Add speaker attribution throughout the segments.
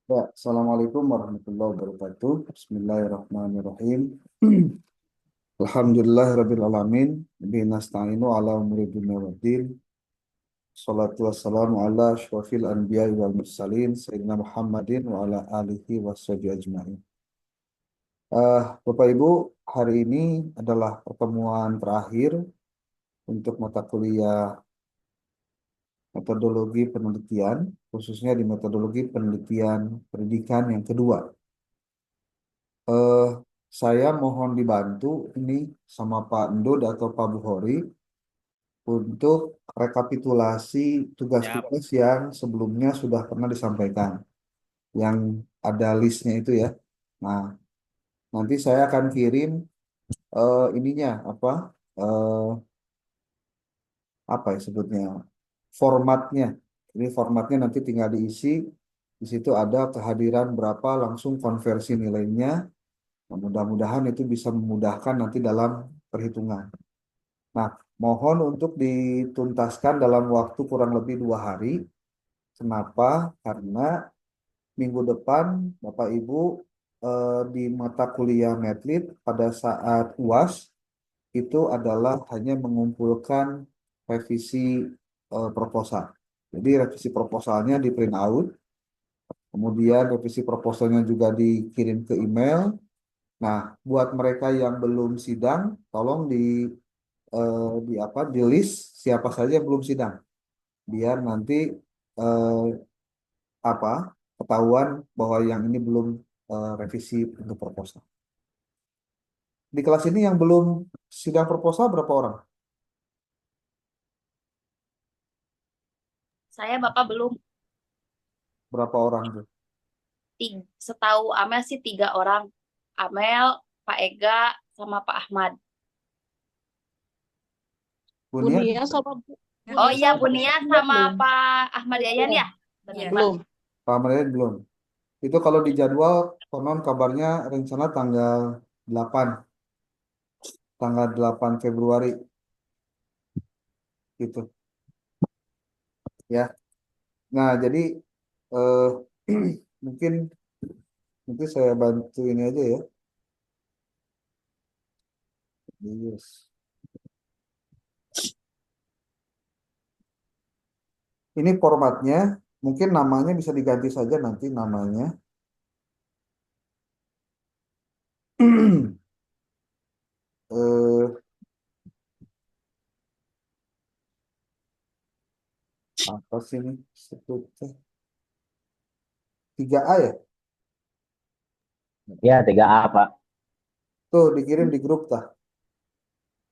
Speaker 1: Ya, Assalamualaikum warahmatullahi wabarakatuh. Bismillahirrahmanirrahim. Alhamdulillahirabbil alamin. Bihi nasta'inu ala umuri dunya waddin. Salatu wassalamu ala asyrafil anbiya'i wal mursalin sayyidina Muhammadin wa ala alihi washabihi ajmain. Bapak Ibu, hari ini adalah pertemuan terakhir untuk mata kuliah metodologi penelitian, khususnya di metodologi penelitian pendidikan yang kedua. eh, saya mohon dibantu ini sama Pak Ndud atau Pak Buhori untuk rekapitulasi
Speaker 2: Siap.
Speaker 1: tugas-tugas yang sebelumnya sudah pernah disampaikan, yang ada listnya itu ya. Nah, nanti saya akan kirim ininya eh, apa ya sebutnya formatnya. Ini formatnya nanti tinggal diisi. Di situ ada kehadiran berapa, langsung konversi nilainya. Nah, mudah-mudahan itu bisa memudahkan nanti dalam perhitungan. Nah, mohon untuk dituntaskan dalam waktu kurang lebih 2 hari. Kenapa? Karena minggu depan Bapak Ibu di mata kuliah Medlit pada saat UAS itu adalah hanya mengumpulkan revisi proposal. Jadi revisi proposalnya di print out, kemudian revisi proposalnya juga dikirim ke email. Nah, buat mereka yang belum sidang, tolong di list siapa saja yang belum sidang biar nanti eh, apa ketahuan bahwa yang ini belum revisi untuk proposal. Di kelas ini yang belum sidang proposal berapa orang?
Speaker 3: Saya Bapak belum.
Speaker 1: Berapa orang tuh?
Speaker 3: Setahu Amel sih 3 orang. Amel, Pak Ega, sama Pak Ahmad.
Speaker 1: Bunia?
Speaker 4: Bunia sama
Speaker 3: Oh
Speaker 4: Bunia
Speaker 3: iya,
Speaker 4: sama Pak
Speaker 3: Bunia
Speaker 4: Ismail
Speaker 3: sama
Speaker 4: belum.
Speaker 3: Pak Ahmad Yayan
Speaker 4: Iya,
Speaker 3: ya? Benar,
Speaker 2: Iya.
Speaker 3: Pak.
Speaker 4: belum.
Speaker 1: Pak Merian belum. Itu kalau di jadwal konon kabarnya rencana tanggal 8, tanggal 8 Februari gitu ya. Nah, jadi eh, mungkin mungkin saya bantu ini aja ya. Yes. Ini formatnya, mungkin namanya bisa diganti saja nanti namanya. eh, Apa sih ini sebutnya? 3A ya?
Speaker 2: Ya, 3A, Pak.
Speaker 1: Tuh dikirim di grup tah.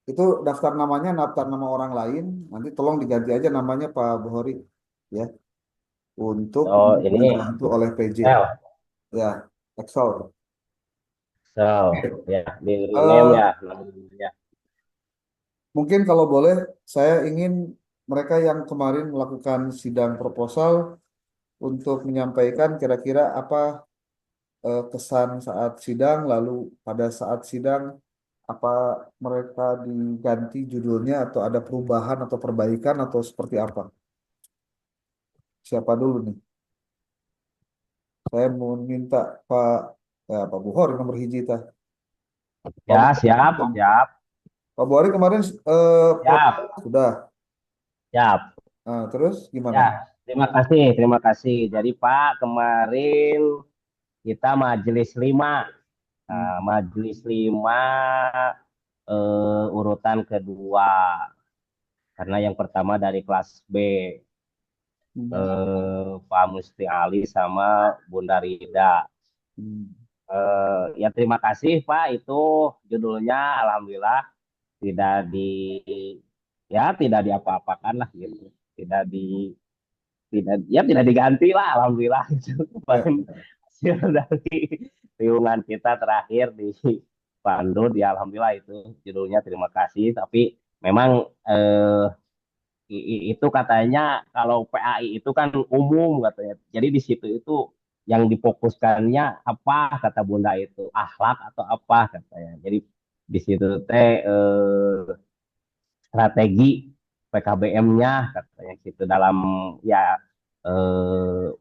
Speaker 1: Itu daftar namanya, daftar nama orang lain. Nanti tolong diganti aja namanya Pak Buhori ya, untuk
Speaker 2: Oh, ini
Speaker 1: dibantu oleh PJ
Speaker 2: Excel.
Speaker 1: ya, Excel.
Speaker 2: Excel. Ya, di rename
Speaker 1: Eh,
Speaker 2: ya namanya.
Speaker 1: Mungkin kalau boleh, saya ingin mereka yang kemarin melakukan sidang proposal untuk menyampaikan kira-kira apa kesan saat sidang, lalu pada saat sidang apa mereka diganti judulnya atau ada perubahan atau perbaikan atau seperti apa? Siapa dulu nih? Saya mau minta Pak Pak Buhori nomor hiji tah. Pak
Speaker 2: Ya,
Speaker 1: Buhori,
Speaker 2: siap, siap,
Speaker 1: Pak Buhori kemarin
Speaker 2: siap,
Speaker 1: sudah.
Speaker 2: siap.
Speaker 1: Nah, terus gimana?
Speaker 2: Ya, terima kasih, terima kasih. Jadi Pak, kemarin kita majelis 5.
Speaker 1: Hmm.
Speaker 2: Nah, majelis 5 urutan kedua. Karena yang pertama dari kelas B,
Speaker 1: Hmm.
Speaker 2: Pak Musti Ali sama Bunda Rida.
Speaker 1: Hmm.
Speaker 2: Ya terima kasih Pak, itu judulnya alhamdulillah tidak di ya tidak diapa-apakan lah gitu. Tidak di tidak ya tidak diganti lah alhamdulillah itu
Speaker 1: Ya.
Speaker 2: kemarin hasil dari riungan kita terakhir di Bandung ya alhamdulillah itu judulnya terima kasih, tapi memang itu katanya kalau PAI itu kan umum katanya. Jadi di situ itu yang difokuskannya apa kata Bunda itu akhlak atau apa katanya. Jadi di situ teh strategi PKBM-nya katanya gitu dalam ya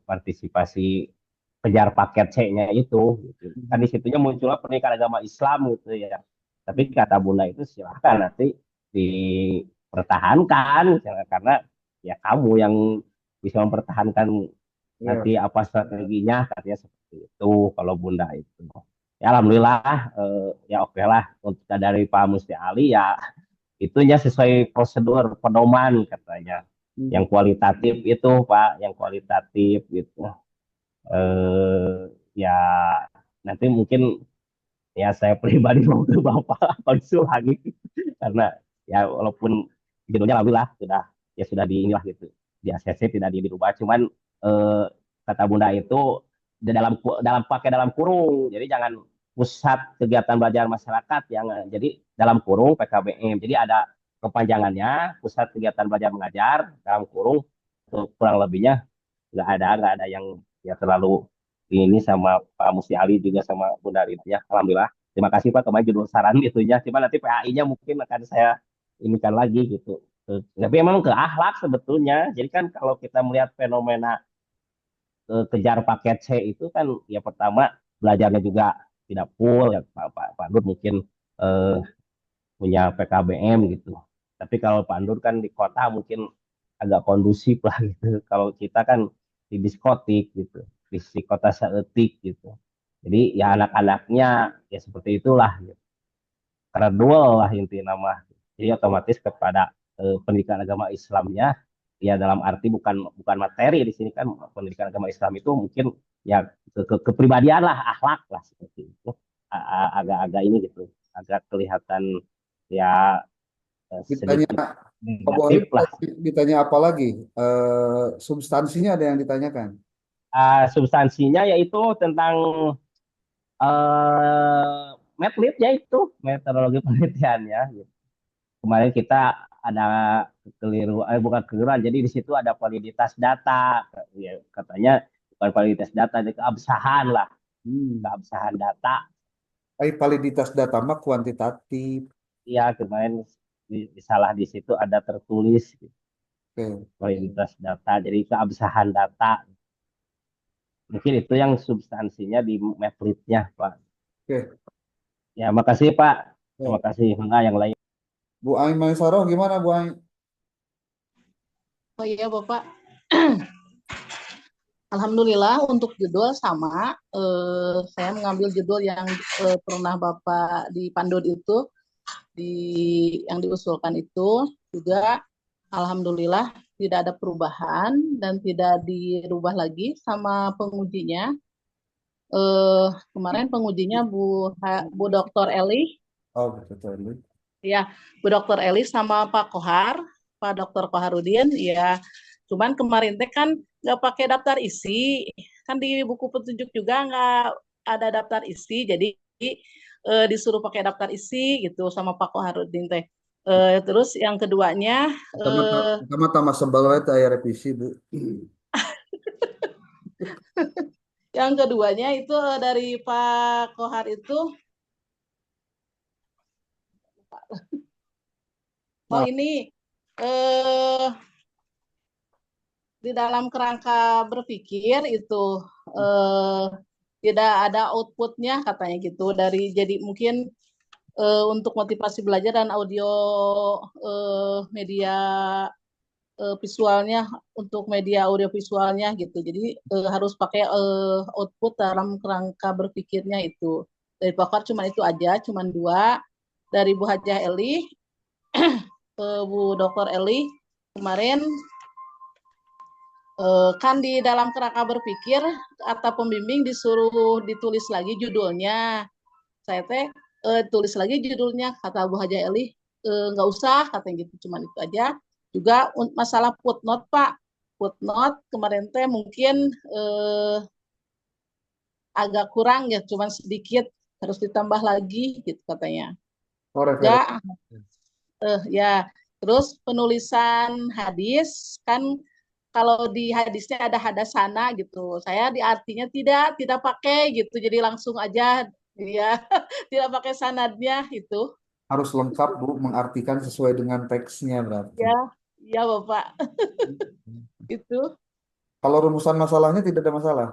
Speaker 2: partisipasi kejar paket C-nya itu gitu. Kan di situnya munculnya pendidikan agama Islam gitu ya. Tapi kata Bunda itu silahkan nanti dipertahankan karena ya kamu yang bisa mempertahankan
Speaker 1: Iya.
Speaker 2: nanti apa strateginya katanya seperti itu kalau Bunda itu. Ya alhamdulillah ya oke lah untuk dari Pak Musti Ali ya itunya sesuai prosedur pedoman katanya. Yang kualitatif itu Pak, yang kualitatif gitu. Ya nanti mungkin ya saya pribadi mau ke Bapak konsul lagi karena ya walaupun judulnya alhamdulillah sudah di inilah gitu di ACC tidak dirubah cuman eh, kata Bunda itu di dalam kurung jadi jangan pusat kegiatan belajar masyarakat yang jadi dalam kurung PKBM jadi ada kepanjangannya pusat kegiatan belajar mengajar dalam kurung kurang lebihnya nggak ada yang ya terlalu ini sama Pak Musti Ali juga sama Bunda itu ya alhamdulillah terima kasih Pak kemarin judul saran gitu ya cuma nanti PAI-nya mungkin akan saya inikan lagi gitu. Tapi memang ke akhlak sebetulnya jadi kan kalau kita melihat fenomena kejar paket C itu kan ya pertama belajarnya juga tidak full ya Pak Nur mungkin eh, punya PKBM gitu. Tapi kalau Pak Nur kan di kota mungkin agak kondusif lah gitu. Kalau kita kan di diskotik gitu, di kota seetik gitu. Jadi ya anak-anaknya ya seperti itulah gitu. Karena dual lah inti nama. Jadi otomatis kepada pendidikan agama Islamnya ya dalam arti bukan bukan materi di sini kan pendidikan agama Islam itu mungkin ya kepribadian lah, akhlak lah seperti itu. Agak-agak ini gitu, agak kelihatan ya
Speaker 1: Ditanya
Speaker 2: sedikit
Speaker 1: Pak Bu Alim,
Speaker 2: negatif lah.
Speaker 1: ditanya apa lagi? Substansinya ada yang ditanyakan.
Speaker 2: Substansinya yaitu tentang medlib yaitu metodologi penelitiannya. Gitu. Kemarin kita ada bukan kekeliruan, jadi di situ ada validitas data, ya, katanya bukan validitas data, jadi keabsahan lah,
Speaker 1: Hmm.
Speaker 2: keabsahan data.
Speaker 1: Validitas data mah kuantitatif.
Speaker 2: Ya kemarin salah di situ ada tertulis gitu,
Speaker 1: Oke.
Speaker 2: validitas data, jadi keabsahan data. Mungkin itu yang substansinya di medlibnya, Pak.
Speaker 1: Oke.
Speaker 2: Ya, makasih Pak. Terima
Speaker 1: Ya.
Speaker 2: kasih. Enggak yang lain.
Speaker 1: Bu Aing Maisaroh gimana Bu Aing?
Speaker 4: Oh iya Bapak, Alhamdulillah untuk judul sama, saya mengambil judul yang pernah Bapak di Pandut itu, yang diusulkan itu juga Alhamdulillah tidak ada perubahan dan tidak dirubah lagi sama pengujinya. Kemarin pengujinya Bu Dr. Eli,
Speaker 1: Oh, betul.
Speaker 4: ya Bu Dr. Eli sama Pak Kohar, Pak Dr. Koharudin, ya. Cuman kemarin teh kan nggak pakai daftar isi, kan di buku petunjuk juga nggak ada daftar isi, jadi disuruh pakai daftar isi gitu sama Pak Koharudin teh. Terus yang keduanya,
Speaker 1: Pertama-tama sebel itu aya revisi Bu.
Speaker 4: itu dari Pak Kohar itu, oh
Speaker 1: Nah,
Speaker 4: ini eh, di dalam kerangka berpikir itu eh, tidak ada outputnya katanya gitu dari jadi mungkin untuk motivasi belajar dan audio media visualnya untuk media audio visualnya gitu jadi harus pakai output dalam kerangka berpikirnya itu dari pakar cuma itu aja cuma dua dari Bu Hajah Eli Bu Dokter Eli kemarin kan di dalam kerangka berpikir kata pembimbing disuruh ditulis lagi judulnya. Saya teh tulis lagi judulnya kata Bu Haja Eli nggak usah katanya gitu cuman itu aja. Juga masalah footnote Pak. Footnote kemarin teh mungkin agak kurang ya cuman sedikit harus ditambah lagi gitu katanya.
Speaker 1: oh referensi.
Speaker 4: Enggak ya terus penulisan hadis kan kalau di hadisnya ada hadasana gitu. Saya di artinya tidak pakai gitu. Jadi langsung aja ya tidak pakai sanadnya itu.
Speaker 1: Harus lengkap Bu, mengartikan sesuai dengan teksnya berarti.
Speaker 4: Ya, ya Bapak itu.
Speaker 1: Kalau rumusan masalahnya tidak ada masalah.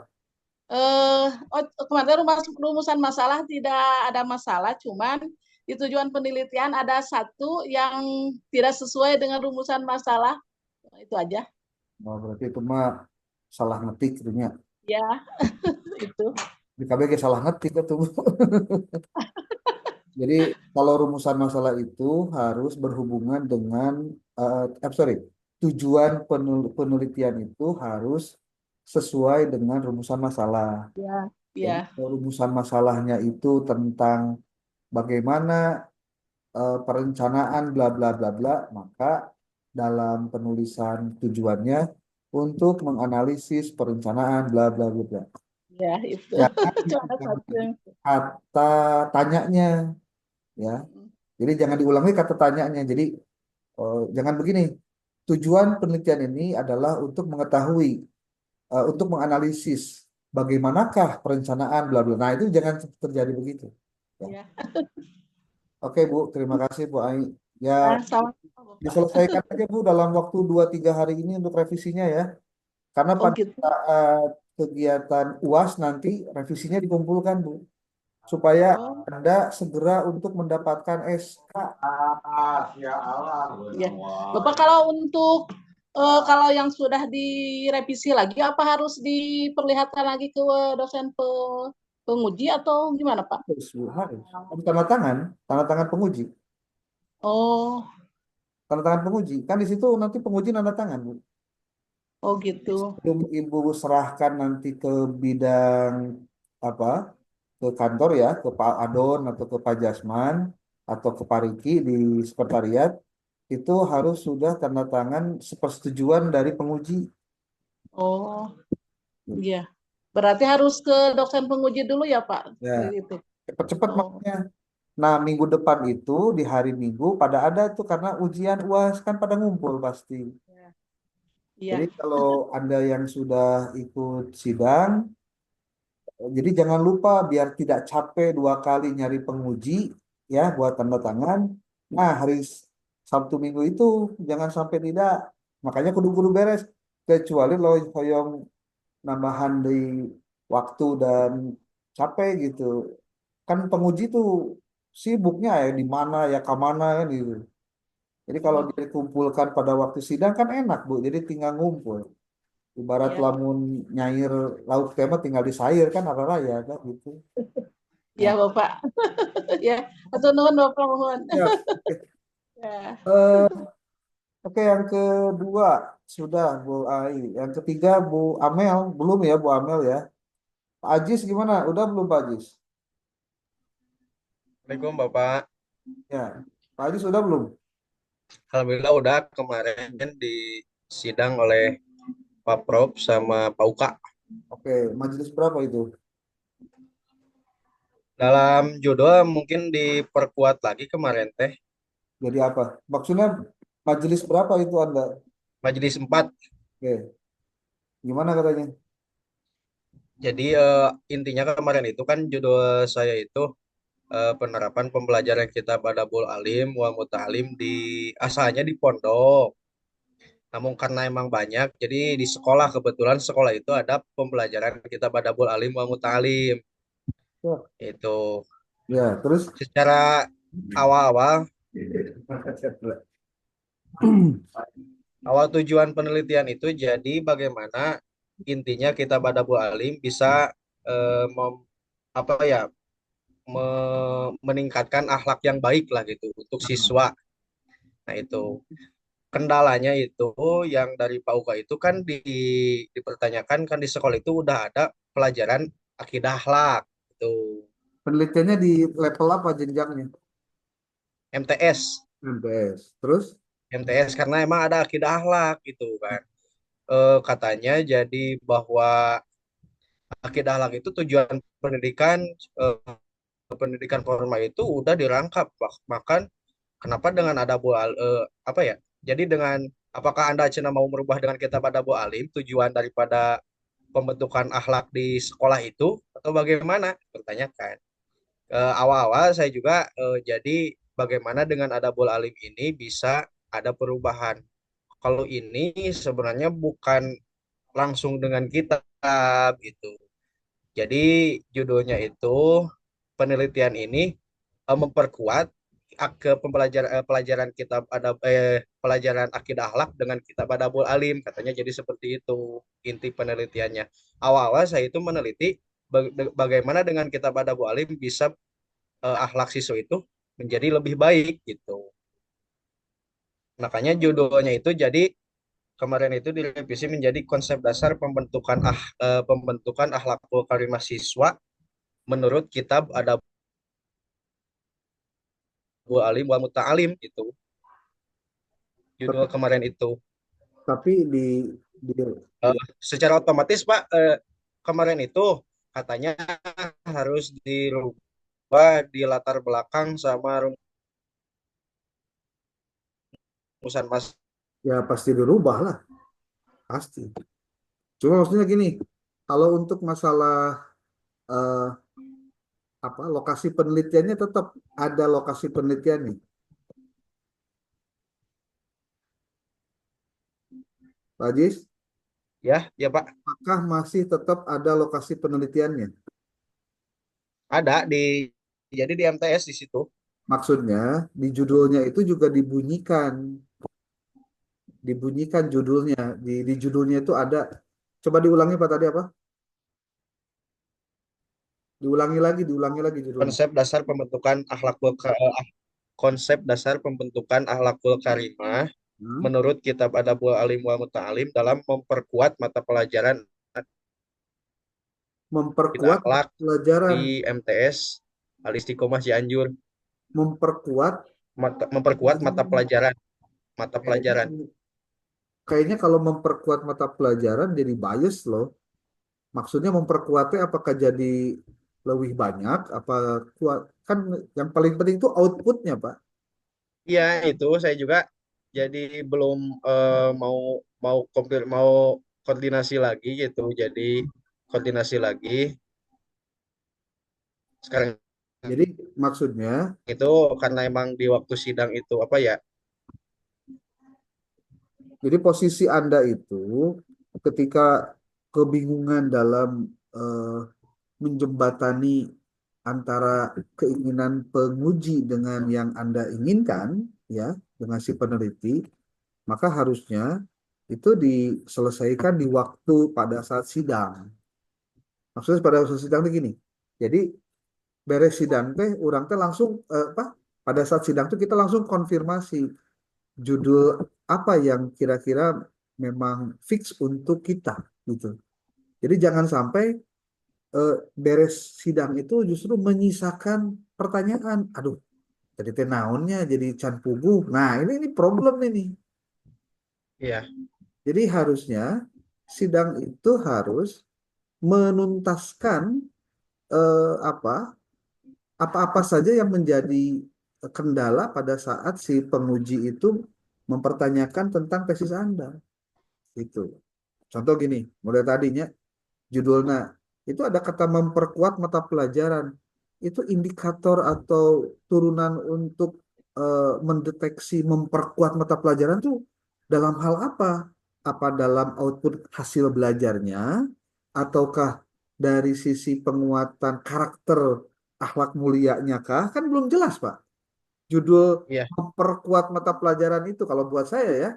Speaker 4: Kemarin rumusan masalah tidak ada masalah, cuman di tujuan penelitian ada satu yang tidak sesuai dengan rumusan masalah. Itu aja.
Speaker 1: Oh, berarti itu mah salah ngetik itunya.
Speaker 4: Ya, itu.
Speaker 1: Di KBG salah ngetik itu. Jadi kalau rumusan masalah itu harus berhubungan dengan sorry, tujuan penelitian itu harus sesuai dengan rumusan masalah.
Speaker 4: Ya,
Speaker 1: Jadi
Speaker 4: ya,
Speaker 1: kalau rumusan masalahnya itu tentang bagaimana perencanaan bla bla bla bla, maka dalam penulisan tujuannya untuk menganalisis perencanaan bla bla bla bla.
Speaker 4: ya, itu.
Speaker 1: Jangan
Speaker 4: Cuma ada satu.
Speaker 1: diulangi kata tanyanya, ya. Jadi jangan diulangi kata tanyanya. Jadi jangan begini. Tujuan penelitian ini adalah untuk mengetahui, untuk menganalisis bagaimanakah perencanaan bla bla. Nah, itu jangan terjadi begitu. Ya.
Speaker 4: Ya,
Speaker 1: Oke, Bu, terima kasih Bu Ai. Ya,
Speaker 4: ya, sama-sama, Bapak.
Speaker 1: diselesaikan aja Bu dalam waktu 2-3 hari ini untuk revisinya ya. Karena
Speaker 4: Oh
Speaker 1: pada
Speaker 4: gitu.
Speaker 1: saat kegiatan UAS nanti revisinya dikumpulkan Bu. Supaya
Speaker 4: Oh,
Speaker 1: Anda segera untuk mendapatkan SK.
Speaker 4: ya. Bapak kalau untuk kalau yang sudah direvisi lagi, apa harus diperlihatkan lagi ke dosen penguji atau gimana, Pak?
Speaker 1: Harus, Bu, harus. Harus tanda tangan penguji.
Speaker 4: Oh,
Speaker 1: Tanda tangan penguji. Kan di situ nanti penguji tanda tangan, Bu.
Speaker 4: oh gitu.
Speaker 1: Sebelum Ibu serahkan nanti ke bidang apa? Ke kantor ya, ke Pak Adon atau ke Pak Jasman atau ke Pak Riki di sekretariat, itu harus sudah tanda tangan sepersetujuan dari penguji.
Speaker 4: Oh, iya. Berarti harus ke dosen penguji dulu ya, Pak?
Speaker 1: Ya,
Speaker 4: Gitu.
Speaker 1: cepat-cepat
Speaker 4: Oh,
Speaker 1: makanya. Nah, minggu depan itu di hari Minggu pada ada tuh karena ujian UAS kan pada ngumpul pasti.
Speaker 4: ya.
Speaker 1: Jadi
Speaker 4: Iya.
Speaker 1: kalau Anda yang sudah ikut sidang, jadi jangan lupa biar tidak capek 2 kali nyari penguji ya buat tanda tangan. Nah, hari Sabtu Minggu itu jangan sampai tidak. Makanya kudu-kudu beres. Kecuali lo hoyong nambahan di waktu dan capek gitu. Kan penguji tuh sibuknya ya di mana ya ke mana kan gitu. Jadi kalau
Speaker 4: Oh,
Speaker 1: dikumpulkan pada waktu sidang kan enak Bu. Jadi tinggal ngumpul. Ibarat
Speaker 4: iya.
Speaker 1: lamun nyair lauk tema tinggal disair kan apa ya kan gitu.
Speaker 4: Iya,
Speaker 1: Nah,
Speaker 4: Bapak. Ya, atau nuhun Bapak mohon.
Speaker 1: ya.
Speaker 4: Ya.
Speaker 1: Eh, oke, yang kedua sudah Bu Ai. Yang ketiga Bu Amel belum ya Bu Amel ya. Pak Ajis gimana? Udah belum Pak Ajis?
Speaker 5: Assalamualaikum Bapak.
Speaker 1: Ya, Pak Ajis udah belum?
Speaker 5: Alhamdulillah udah kemarin di sidang oleh Pak Prof sama Pak Uka.
Speaker 1: Oke, majelis berapa itu?
Speaker 5: Dalam judul mungkin diperkuat lagi kemarin teh
Speaker 1: Jadi apa? Maksudnya majelis berapa itu Anda?
Speaker 5: Majelis 4.
Speaker 1: Oke, gimana katanya?
Speaker 5: Jadi intinya kemarin itu kan judul saya itu penerapan pembelajaran kita pada Bul Alim wa Muta'alim di asalnya di pondok. Namun karena emang banyak, jadi di sekolah kebetulan sekolah itu ada pembelajaran kita pada Bul Alim wa Muta'alim.
Speaker 1: Ya,
Speaker 5: Itu
Speaker 1: ya, terus?
Speaker 5: secara awal-awal awal tujuan penelitian itu jadi bagaimana intinya kita Badabu Alim bisa apa ya meningkatkan akhlak yang baik lah gitu untuk siswa. Nah itu kendalanya itu yang dari Pak Uka itu kan dipertanyakan kan di sekolah itu udah ada pelajaran akidah akhlak itu
Speaker 1: Penelitiannya di level apa jenjangnya?
Speaker 5: MTS.
Speaker 1: MTS. Terus?
Speaker 5: MTS karena emang ada akidah akhlak gitu kan. Katanya jadi bahwa akidah akhlak itu tujuan pendidikan pendidikan formal itu udah dirangkap bahkan kenapa dengan ada apa ya jadi dengan apakah Anda cina mau merubah dengan kita pada Bu Alim tujuan daripada pembentukan akhlak di sekolah itu atau bagaimana pertanyakan. Awal-awal saya juga jadi bagaimana dengan ada Bu Alim ini bisa ada perubahan kalau ini sebenarnya bukan langsung dengan kita gitu. Jadi judulnya itu penelitian ini memperkuat ke pelajaran kitab ada pelajaran akidah akhlak dengan kitab Adabul Alim, katanya. Jadi seperti itu inti penelitiannya. Awal-awal saya itu meneliti bagaimana dengan kitab Adabul Alim bisa akhlak siswa itu menjadi lebih baik gitu. Makanya judulnya itu jadi kemarin itu direvisi menjadi konsep dasar pembentukan akhlakul karimah siswa menurut kitab Adabul Alim wa Muta'alim itu judul
Speaker 1: Tapi,
Speaker 5: kemarin itu.
Speaker 1: tapi di,
Speaker 5: Eh,
Speaker 1: di
Speaker 5: secara otomatis Pak, kemarin itu katanya harus dirubah di latar belakang sama rumusan mas.
Speaker 1: ya pasti dirubah lah, pasti. Cuma maksudnya gini, kalau untuk masalah eh, apa lokasi penelitiannya tetap ada lokasi penelitiannya. Pak Ajis,
Speaker 5: Ya, ya Pak,
Speaker 1: apakah masih tetap ada lokasi penelitiannya?
Speaker 5: ada jadi di MTS di situ.
Speaker 1: Maksudnya di judulnya itu juga dibunyikan judulnya. Di judulnya itu ada, coba diulangi Pak tadi apa? Diulangi lagi judulnya.
Speaker 5: Konsep dasar pembentukan konsep dasar pembentukan akhlakul karimah
Speaker 1: Hmm?
Speaker 5: menurut kitab Adabul Alim wa Muta'alim dalam memperkuat mata pelajaran akidah
Speaker 1: Memperkuat
Speaker 5: akhlak
Speaker 1: pelajaran,
Speaker 5: di MTS Al Istiqomah Cianjur.
Speaker 1: memperkuat.
Speaker 5: Memperkuat mata
Speaker 1: Kayaknya,
Speaker 5: pelajaran.
Speaker 1: kayaknya kalau memperkuat mata pelajaran jadi bias loh. Maksudnya memperkuatnya apakah jadi lebih banyak, apa kuat? Kan yang paling penting itu outputnya, Pak.
Speaker 5: Iya, itu saya juga jadi belum mau mau mau koordinasi lagi gitu. Jadi koordinasi lagi sekarang
Speaker 1: Jadi maksudnya,
Speaker 5: itu karena emang di waktu sidang itu apa ya?
Speaker 1: jadi posisi Anda itu ketika kebingungan dalam menjembatani antara keinginan penguji dengan yang Anda inginkan, ya, dengan si peneliti, maka harusnya itu diselesaikan di waktu pada saat sidang. Maksudnya pada saat sidang itu gini. Jadi beres sidang teh, orang teh langsung apa? Pada saat sidang tuh kita langsung konfirmasi judul apa yang kira-kira memang fix untuk kita gitu. Jadi jangan sampai beres sidang itu justru menyisakan pertanyaan. Aduh, jadi teh naonnya jadi can puguh. Nah, ini problem ini.
Speaker 5: Iya,
Speaker 1: Jadi harusnya sidang itu harus menuntaskan apa apa-apa saja yang menjadi kendala pada saat si penguji itu mempertanyakan tentang tesis Anda. Itu. Contoh gini, mulai tadinya judulnya itu ada kata memperkuat mata pelajaran. Itu indikator atau turunan untuk mendeteksi memperkuat mata pelajaran tuh dalam hal apa? Apa dalam output hasil belajarnya ataukah dari sisi penguatan karakter akhlak mulianya kah? Kan belum jelas, Pak. Judul
Speaker 5: iya,
Speaker 1: memperkuat mata pelajaran itu kalau buat saya ya,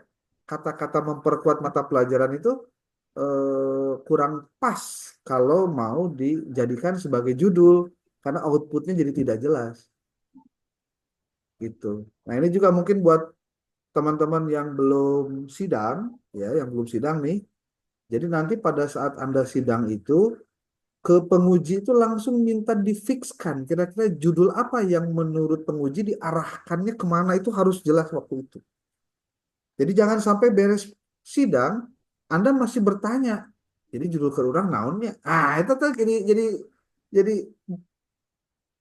Speaker 1: kata-kata memperkuat mata pelajaran itu kurang pas kalau mau dijadikan sebagai judul karena outputnya jadi tidak jelas gitu. Nah ini juga mungkin buat teman-teman yang belum sidang ya, yang belum sidang nih. Jadi nanti pada saat Anda sidang itu ke penguji itu langsung minta difikskan kira-kira judul apa yang menurut penguji diarahkannya kemana itu harus jelas waktu itu. Jadi jangan sampai beres sidang Anda masih bertanya. Jadi judul ke orang naonnya. Ah, itu tuh jadi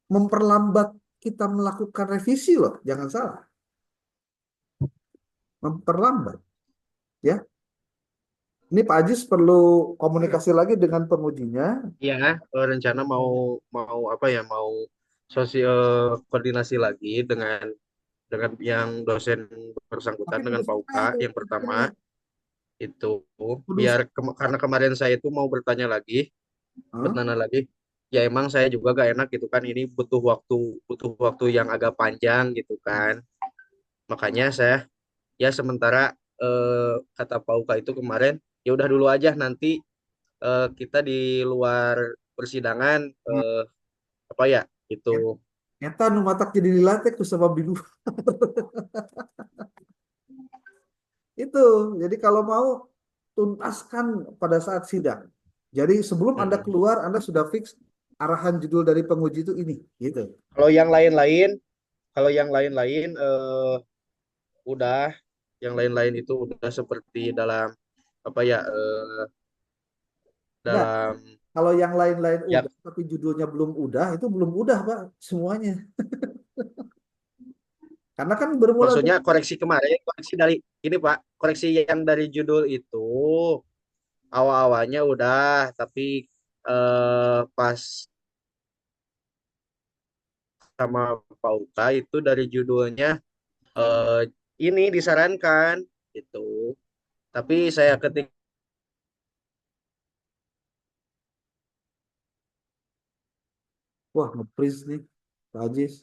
Speaker 1: memperlambat kita melakukan revisi loh. Jangan salah. Memperlambat ya. Ini Pak Ajis perlu komunikasi lagi dengan pengujinya.
Speaker 5: iya. Rencana mau mau apa ya? Mau sosial koordinasi lagi dengan yang dosen bersangkutan
Speaker 1: Tapi
Speaker 5: dengan
Speaker 1: menurut
Speaker 5: Pak
Speaker 1: saya
Speaker 5: Uka yang pertama itu
Speaker 1: perlu
Speaker 5: biar karena kemarin saya itu mau bertanya lagi
Speaker 1: Hah?
Speaker 5: buat nana lagi. Ya emang saya juga gak enak gitu kan. Ini butuh waktu yang agak panjang gitu kan. Makanya saya ya sementara kata Pak Uka itu kemarin ya udah dulu aja nanti kita di luar persidangan apa ya itu
Speaker 1: Eta nu matak jadi dilatih ku sabab di luar. Itu. Jadi kalau mau tuntaskan pada saat sidang. Jadi sebelum Anda
Speaker 5: mm-mm.
Speaker 1: keluar, Anda sudah fix arahan judul dari penguji itu ini, gitu.
Speaker 5: Kalau yang lain-lain kalau yang lain-lain udah yang lain-lain itu udah seperti dalam apa ya
Speaker 1: Enggak,
Speaker 5: dalam
Speaker 1: kalau yang lain-lain
Speaker 5: ya
Speaker 1: udah, tapi judulnya belum udah, itu belum udah, Pak, semuanya. Karena kan bermula
Speaker 5: maksudnya
Speaker 1: dari
Speaker 5: koreksi kemarin koreksi dari ini Pak koreksi yang dari judul itu awal-awalnya udah tapi pas sama Pak Uka itu dari judulnya eh, ini disarankan gitu tapi saya ketik
Speaker 1: wah, nge-freeze nih, Pak Ajis.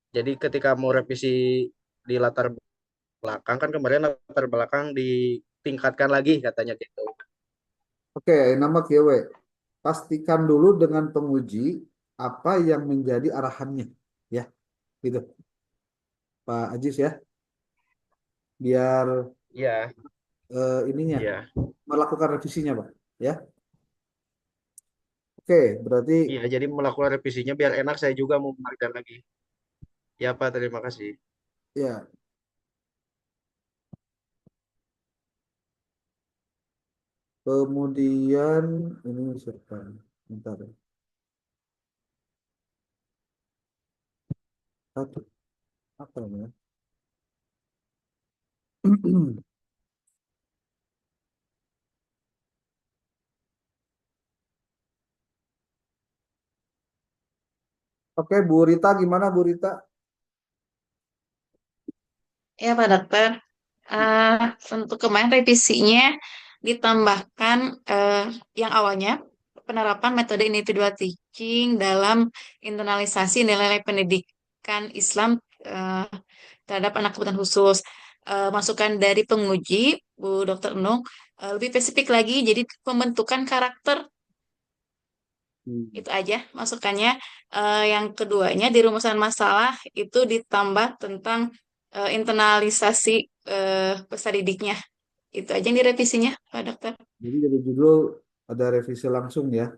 Speaker 5: jadi ketika mau revisi di latar belakang kan kemarin latar belakang ditingkatkan lagi katanya gitu.
Speaker 1: Oke, nama kieu. Pastikan dulu dengan penguji apa yang menjadi arahannya, ya, gitu, Pak Ajis ya, biar
Speaker 5: Iya,
Speaker 1: ininya
Speaker 5: iya,
Speaker 1: melakukan revisinya, Pak, ya. Oke, berarti
Speaker 5: iya. Jadi melakukan revisinya biar enak saya juga mau mengerjakan lagi. Ya Pak, terima kasih.
Speaker 1: ya, kemudian ini siapa? Bentar, ya. Satu, apa namanya? Oke, Bu Rita, gimana Bu Rita?
Speaker 3: Ya, Pak Dokter. Untuk kemarin revisinya ditambahkan yang awalnya penerapan metode individual teaching dalam internalisasi nilai-nilai pendidikan Islam eh, terhadap anak kebutuhan khusus. Masukan dari penguji Bu Dokter Enung lebih spesifik lagi, jadi pembentukan karakter
Speaker 1: Hmm.
Speaker 3: itu aja masukannya. Yang keduanya di rumusan masalah itu ditambah tentang internalisasi peserta didiknya. Itu aja yang direvisinya, Pak Dokter.
Speaker 1: Jadi dari judul ada revisi langsung ya.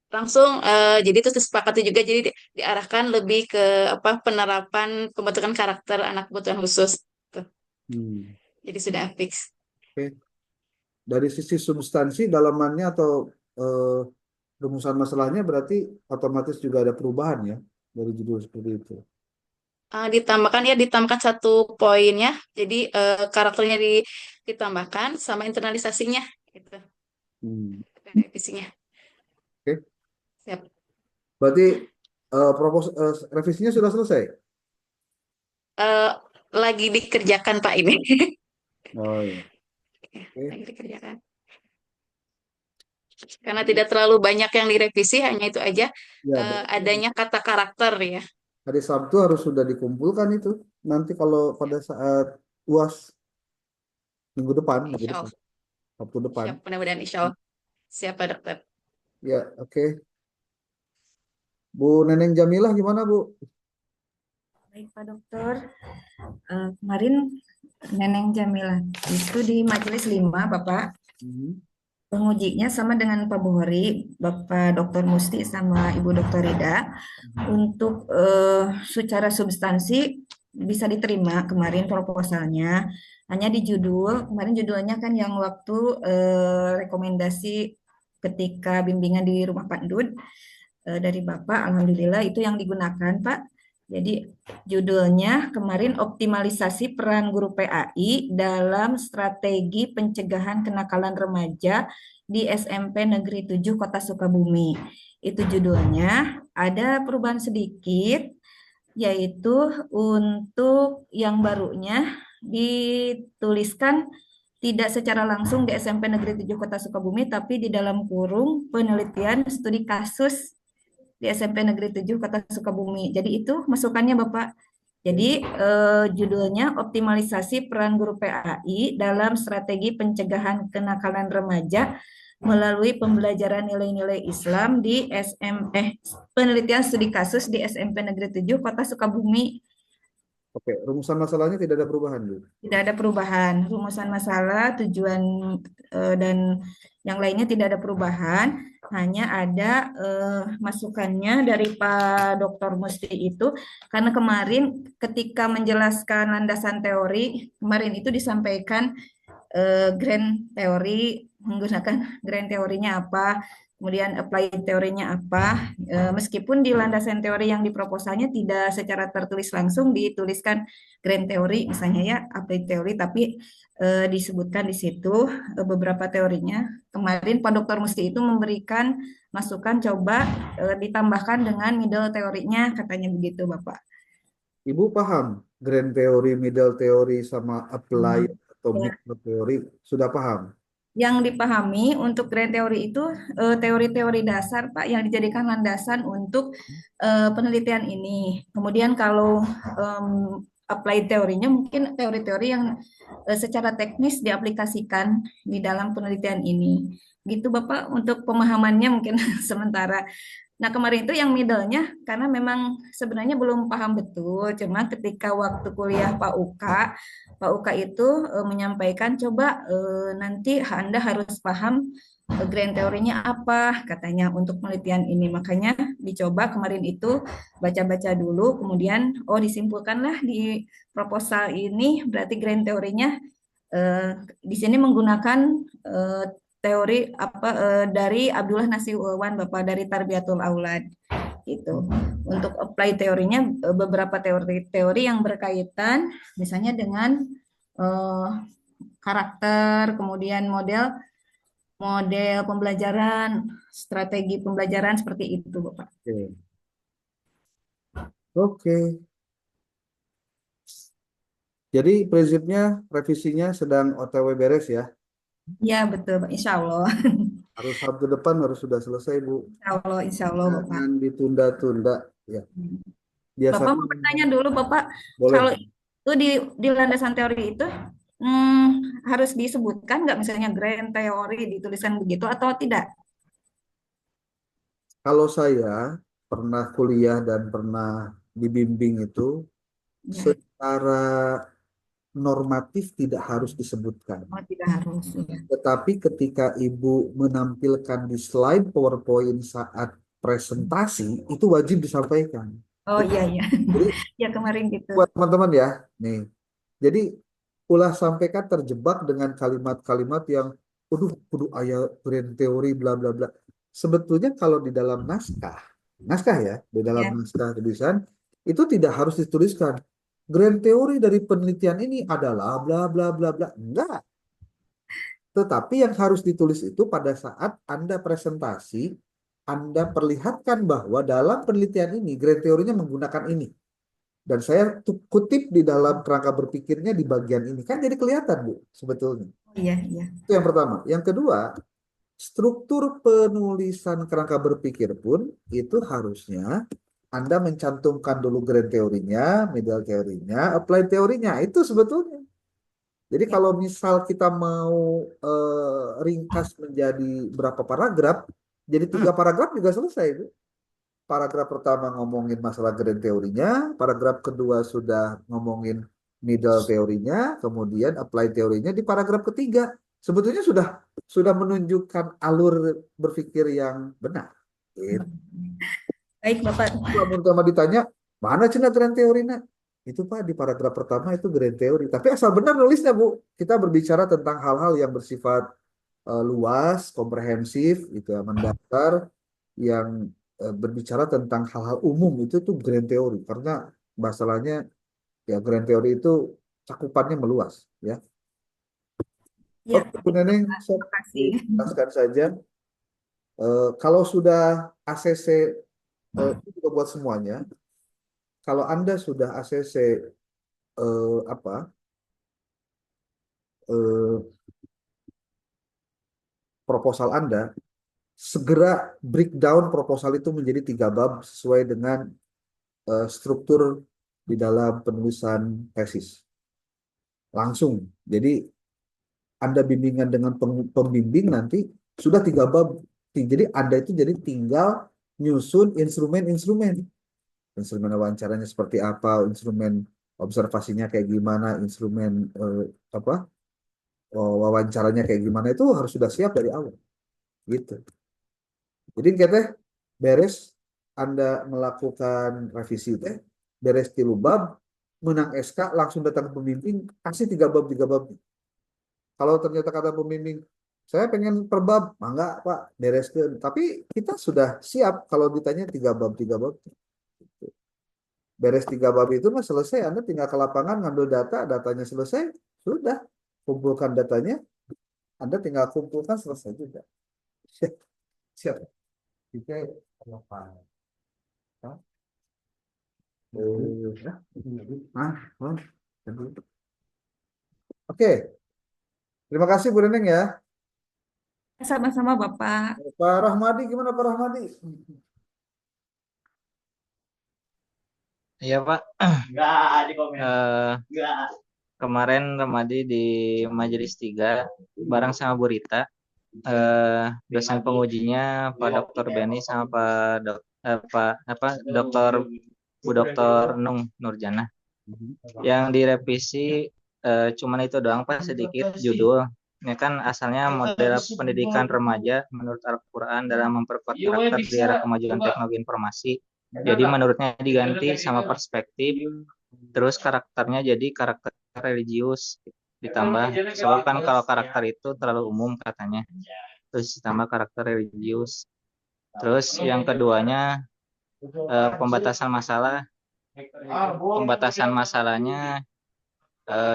Speaker 3: Langsung jadi itu disepakati juga jadi diarahkan lebih ke apa penerapan pembentukan karakter anak kebutuhan khusus. Tuh.
Speaker 1: Hmm.
Speaker 3: Jadi sudah fix.
Speaker 1: Oke. Dari sisi substansi dalamannya atau eh, rumusan masalahnya berarti otomatis juga ada perubahan ya dari judul seperti itu.
Speaker 3: Ditambahkan satu poinnya. Jadi karakternya ditambahkan sama internalisasinya gitu.
Speaker 1: Hmm.
Speaker 3: Revisinya.
Speaker 1: Oke.
Speaker 3: Siap.
Speaker 1: Berarti revisinya sudah selesai.
Speaker 3: Eh, lagi dikerjakan Pak ini.
Speaker 1: Oh iya. Oke.
Speaker 3: Lagi dikerjakan. Karena tidak terlalu banyak yang direvisi, hanya itu aja
Speaker 1: Ya, berarti
Speaker 3: adanya kata karakter ya.
Speaker 1: hari Sabtu harus sudah dikumpulkan itu. Nanti kalau pada saat UAS minggu
Speaker 3: Insya
Speaker 1: depan,
Speaker 3: Allah.
Speaker 1: Sabtu depan.
Speaker 3: Siap, mudah-mudahan insya Allah. Siapa dokter?
Speaker 1: Ya, oke. Bu Neneng Jamilah gimana, Bu?
Speaker 6: Baik, Pak Dokter. Kemarin Neneng Jamila itu di Majelis 5, Bapak.
Speaker 1: Hmm.
Speaker 6: Pengujinya sama dengan Pak Buhori, Bapak Dokter Musti sama Ibu Dokter Rida. Untuk secara substansi bisa diterima kemarin proposalnya. Hanya di judul, kemarin judulnya kan yang waktu rekomendasi ketika bimbingan di rumah Pak Dud dari Bapak, Alhamdulillah itu yang digunakan, Pak. Jadi judulnya kemarin optimalisasi peran guru PAI dalam strategi pencegahan kenakalan remaja di SMP Negeri 7 Kota Sukabumi. Itu judulnya. Ada perubahan sedikit, yaitu untuk yang barunya dituliskan tidak secara langsung di SMP Negeri 7 Kota Sukabumi, tapi di dalam kurung penelitian studi kasus di SMP Negeri 7 Kota Sukabumi. Jadi itu masukannya Bapak. Jadi judulnya optimalisasi peran guru PAI dalam strategi pencegahan kenakalan remaja melalui pembelajaran nilai-nilai Islam di penelitian studi kasus di SMP Negeri 7 Kota Sukabumi.
Speaker 1: Oke, rumusan masalahnya tidak ada perubahan, Bu.
Speaker 6: Tidak ada perubahan. Rumusan masalah, tujuan dan yang lainnya tidak ada perubahan. Hanya ada masukannya dari Pak Dr. Musti itu, karena kemarin ketika menjelaskan landasan teori, kemarin itu disampaikan grand teori, menggunakan grand teorinya apa, kemudian apply teorinya apa. Meskipun di landasan teori yang di proposalnya tidak secara tertulis langsung dituliskan grand teori, misalnya ya apply teori, tapi disebutkan di situ beberapa teorinya. Kemarin Pak Dr. Musti itu memberikan masukan coba ditambahkan dengan middle teorinya, katanya begitu Bapak.
Speaker 1: Ibu paham grand theory, middle theory, sama apply atau
Speaker 6: Ya.
Speaker 1: mixed theory? Sudah paham?
Speaker 6: Yang dipahami untuk grand teori itu teori-teori dasar Pak yang dijadikan landasan untuk penelitian ini. Kemudian kalau apply teorinya mungkin teori-teori yang secara teknis diaplikasikan di dalam penelitian ini. Gitu Bapak untuk pemahamannya mungkin sementara. Nah, kemarin itu yang middle-nya karena memang sebenarnya belum paham betul, cuma ketika waktu kuliah Pak Uka itu menyampaikan coba nanti Anda harus paham grand teorinya apa katanya untuk penelitian ini. Makanya dicoba kemarin itu baca-baca dulu, kemudian disimpulkanlah di proposal ini berarti grand teorinya di sini menggunakan teori dari Abdullah Nasiuwan Bapak dari Tarbiyatul Aulad gitu. Untuk apply teorinya beberapa teori-teori yang berkaitan misalnya dengan karakter, kemudian model pembelajaran, strategi pembelajaran seperti itu, Bapak.
Speaker 1: Oke. Jadi prinsipnya revisinya sedang OTW beres ya.
Speaker 6: Ya, betul, Pak. Insya Allah.
Speaker 1: Harus Sabtu depan harus sudah selesai, Bu.
Speaker 6: Insya Allah, Bapak.
Speaker 1: Jangan ditunda-tunda ya.
Speaker 6: Bapak mau
Speaker 1: Biasanya
Speaker 6: bertanya dulu, Bapak.
Speaker 1: boleh.
Speaker 6: Kalau itu di landasan teori itu harus disebutkan nggak misalnya grand teori dituliskan begitu atau tidak?
Speaker 1: Kalau saya pernah kuliah dan pernah dibimbing itu
Speaker 6: Ya.
Speaker 1: secara normatif tidak harus disebutkan.
Speaker 6: Oh, tidak harus. Ya.
Speaker 1: Tetapi ketika Ibu menampilkan di slide PowerPoint saat presentasi, itu wajib disampaikan.
Speaker 6: Oh iya, iya.
Speaker 1: Jadi,
Speaker 6: ya kemarin gitu.
Speaker 1: buat teman-teman ya, nih. Jadi, ulah sampaikan terjebak dengan kalimat-kalimat yang, kudu ayat grand teori, bla bla bla. Sebetulnya kalau di dalam naskah ya, di dalam
Speaker 6: Ya.
Speaker 1: naskah tulisan, itu tidak harus dituliskan. Grand teori dari penelitian ini adalah bla bla bla bla. Enggak. Tetapi yang harus ditulis itu pada saat Anda presentasi, Anda perlihatkan bahwa dalam penelitian ini, grand teorinya menggunakan ini. Dan saya kutip di dalam kerangka berpikirnya di bagian ini. Kan jadi kelihatan, Bu, sebetulnya.
Speaker 6: Iya, iya.
Speaker 1: Itu yang pertama. Yang kedua, struktur penulisan kerangka berpikir pun itu harusnya Anda mencantumkan dulu grand teorinya, middle teorinya, apply teorinya. Itu sebetulnya. Jadi kalau misal kita mau ringkas menjadi berapa paragraf, jadi 3 paragraf juga selesai, Bu. Paragraf pertama ngomongin masalah grand teorinya, paragraf kedua sudah ngomongin middle teorinya, kemudian apply teorinya di paragraf ketiga. Sebetulnya sudah menunjukkan alur berpikir yang benar. Gitu.
Speaker 6: Baik, Bapak.
Speaker 1: Kalau sama ditanya, mana cina grand teorinya? Itu Pak di paragraf pertama itu grand teori. Tapi asal benar nulisnya, Bu. Kita berbicara tentang hal-hal yang bersifat luas, komprehensif, gitu ya, mendasar, yang berbicara tentang hal-hal umum itu tuh grand teori. Karena masalahnya ya grand teori itu cakupannya meluas, ya.
Speaker 6: Ya,
Speaker 1: Oke, Bu Neneng,
Speaker 6: terima kasih.
Speaker 1: jelaskan saja. Kalau sudah ACC itu juga buat semuanya. Kalau Anda sudah ACC eh, proposal Anda, segera breakdown proposal itu menjadi 3 bab sesuai dengan struktur di dalam penulisan tesis. Langsung. Jadi Anda bimbingan dengan pembimbing nanti sudah 3 bab. Jadi Anda itu jadi tinggal nyusun instrumen-instrumen. Instrumen wawancaranya seperti apa, instrumen observasinya kayak gimana, instrumen apa wawancaranya kayak gimana itu harus sudah siap dari awal. Gitu. Jadi kita beres Anda melakukan revisi teh, beres 3 bab, menang SK langsung datang ke pembimbing, kasih 3 bab. Kalau ternyata kata pembimbing, saya pengen per bab, enggak Pak, bereskan. Tapi kita sudah siap kalau ditanya 3 bab. Beres 3 bab itu mah selesai, Anda tinggal ke lapangan ngambil data, datanya selesai, sudah. Kumpulkan datanya, Anda tinggal kumpulkan selesai juga. Siap. Kita apa? Oke, terima kasih Bu Neneng ya.
Speaker 6: Sama-sama Bapak.
Speaker 1: Pak Rahmadi, gimana Pak Rahmadi?
Speaker 7: Iya Pak, Eh, kemarin Ramadi di Majelis 3 bareng sama Bu Rita, dosen pengujinya Pak Dr. Beni sama Bu Dr. Nung Nurjana. Yang direvisi cuman itu doang Pak, sedikit judul. Ini kan asalnya model pendidikan remaja menurut Al-Quran dalam memperkuat karakter di era kemajuan teknologi informasi. Jadi menurutnya diganti sama perspektif, terus karakternya jadi karakter religius ditambah. Soalnya kan kalau karakter itu terlalu umum katanya, terus ditambah karakter religius. Terus yang keduanya pembatasan masalahnya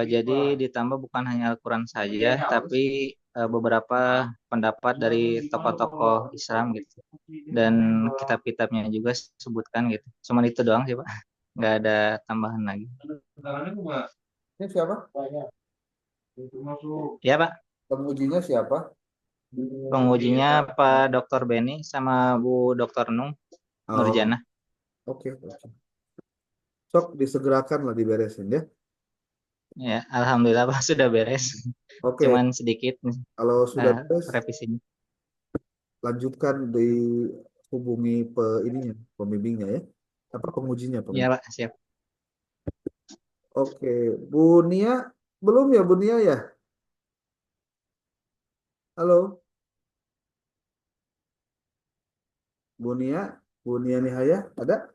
Speaker 7: jadi ditambah bukan hanya Al-Quran saja, tapi beberapa pendapat dari tokoh-tokoh Islam gitu. Dan kitab-kitabnya juga sebutkan gitu. Cuman itu doang sih Pak. Nggak ada tambahan lagi.
Speaker 1: Ini siapa?
Speaker 7: Ya Pak,
Speaker 1: Pengujinya siapa?
Speaker 7: pengujinya Pak Dr. Beni sama Bu Dr. Nung Nurjana.
Speaker 1: Oke. Sok disegerakan lah diberesin ya.
Speaker 7: Ya, alhamdulillah Pak sudah beres.
Speaker 1: Oke.
Speaker 7: Cuman sedikit
Speaker 1: Kalau sudah beres,
Speaker 7: revisinya.
Speaker 1: lanjutkan dihubungi pembimbingnya ya. Apa pengujinya?
Speaker 7: Iya Pak, siap.
Speaker 1: Oke, Bu Nia belum ya Bu Nia ya? Halo, Bu Nia Nihaya ada?